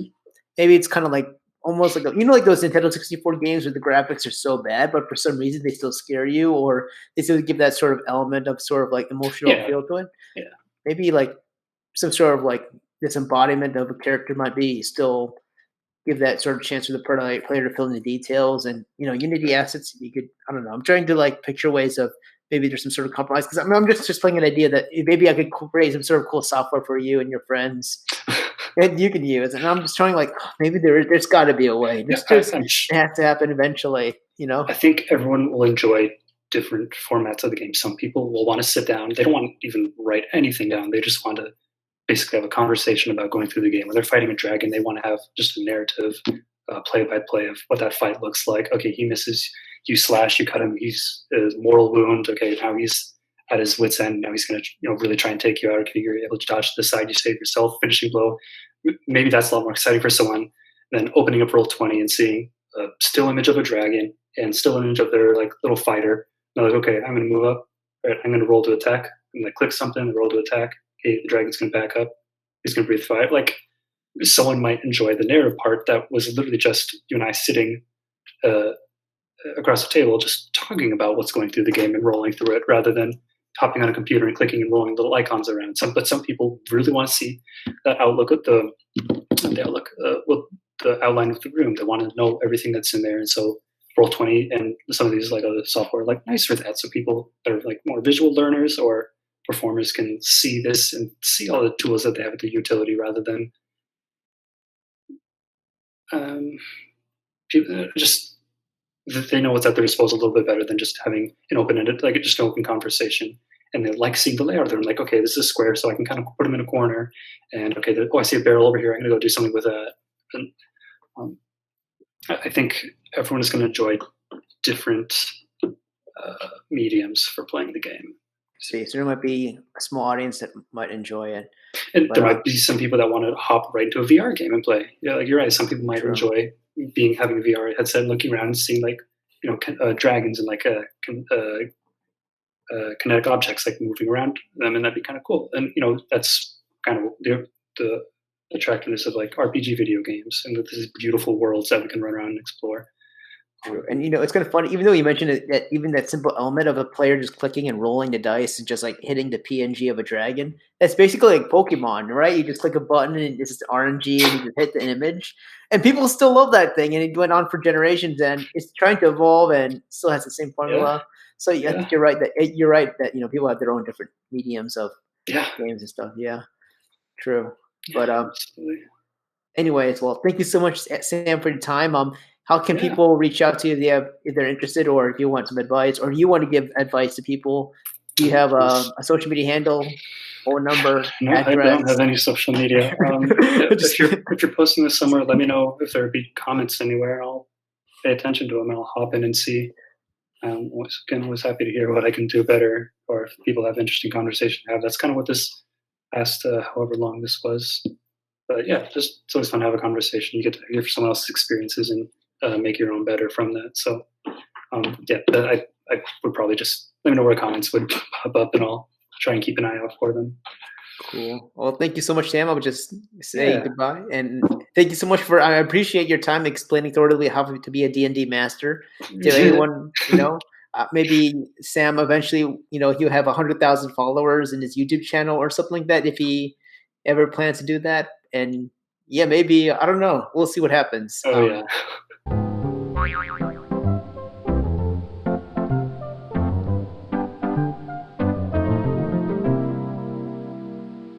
[SPEAKER 1] kind of like almost like like those Nintendo 64 games where the graphics are so bad, but for some reason they still scare you, or they still give that sort of element of sort of like emotional
[SPEAKER 2] Yeah.
[SPEAKER 1] appeal to it.
[SPEAKER 2] Yeah.
[SPEAKER 1] Maybe like some sort of like this embodiment of a character might be still give that sort of chance for the player to fill in the details. And Unity assets, you could, I don't know, I'm trying to like picture ways of maybe there's some sort of compromise, because I'm just playing an idea that maybe I could create some sort of cool software for you and your friends and you can use. And I'm just trying like maybe there's got to be a way.
[SPEAKER 2] Yeah,
[SPEAKER 1] It has to happen eventually.
[SPEAKER 2] I think everyone will enjoy different formats of the game. Some people will want to sit down. They don't want to even write anything down. They just want to basically have a conversation about going through the game. When they're fighting a dragon, they want to have just a narrative, play by play of what that fight looks like. Okay, he misses, you slash, you cut him. He's a mortal wound. Okay, now he's at his wit's end. Now he's going to really try and take you out. Okay, you're able to dodge to the side. You save yourself. Finishing blow. Maybe that's a lot more exciting for someone than opening up Roll20 and seeing a still image of a dragon and still image of their like little fighter. And they're like, okay, I'm going to move up. Right, I'm going to roll to attack. I'm going to click something, roll to attack. Okay, the dragon's going to back up. He's going to breathe fire. Like someone might enjoy the narrative part that was literally just you and I sitting across the table, just talking about what's going through the game and rolling through it, rather than hopping on a computer and clicking and rolling little icons around. But some people really want to see that outlook at the outlook, the outline of the room. They want to know everything that's in there, and so Roll20 and some of these like other software are like nice for that. So people that are like more visual learners or performers can see this and see all the tools that they have at their utility, rather than people just they know what's at their disposal a little bit better than just having an open-ended, like just an open conversation. And they like seeing the layout. They're like, okay, this is square, so I can kind of put them in a corner. And okay, I see a barrel over here. I'm going to go do something with that. And I think everyone is going to enjoy different mediums for playing the game.
[SPEAKER 1] See, so there might be a small audience that might enjoy it.
[SPEAKER 2] And there might be some people that want to hop right into a VR game and play. Yeah, like you're right. Some people might enjoy having a VR headset and looking around and seeing like dragons and like kinetic objects like moving around them, and that'd be kind of cool. And that's kind of the attractiveness of like RPG video games, and these beautiful worlds that we can run around and explore.
[SPEAKER 1] And it's kind of funny, even though you mentioned that even that simple element of a player just clicking and rolling the dice and just like hitting the PNG of a dragon, that's basically like Pokemon, right? You just click a button and it's just RNG and you just hit the image. And people still love that thing, and it went on for generations, and it's trying to evolve and still has the same formula. Yeah. So I think you're right that people have their own different mediums of games and stuff. Yeah, true. But anyways, well, thank you so much, Sam, for your time. How can people reach out to you if they're interested, or if you want some advice, or you want to give advice to people? Do you have a social media handle, phone number,
[SPEAKER 2] address? I don't have any social media. If you're posting this somewhere, let me know if there be comments anywhere. I'll pay attention to them, and I'll hop in and see. Always happy to hear what I can do better, or if people have interesting conversation to have. That's kind of what this past however long this was. But yeah, it's always fun to have a conversation. You get to hear from someone else's experiences and make your own better from that. So I would probably just let me know where comments would pop up, and I'll try and keep an eye out for them.
[SPEAKER 1] Cool. Well, thank you so much, Sam. I would just say goodbye, and thank you so much I appreciate your time explaining thoroughly how to be a D&D master to anyone. Maybe Sam eventually, he'll have 100,000 followers in his YouTube channel or something like that if he ever plans to do that. And maybe, I don't know. We'll see what happens.
[SPEAKER 2] Oh yeah.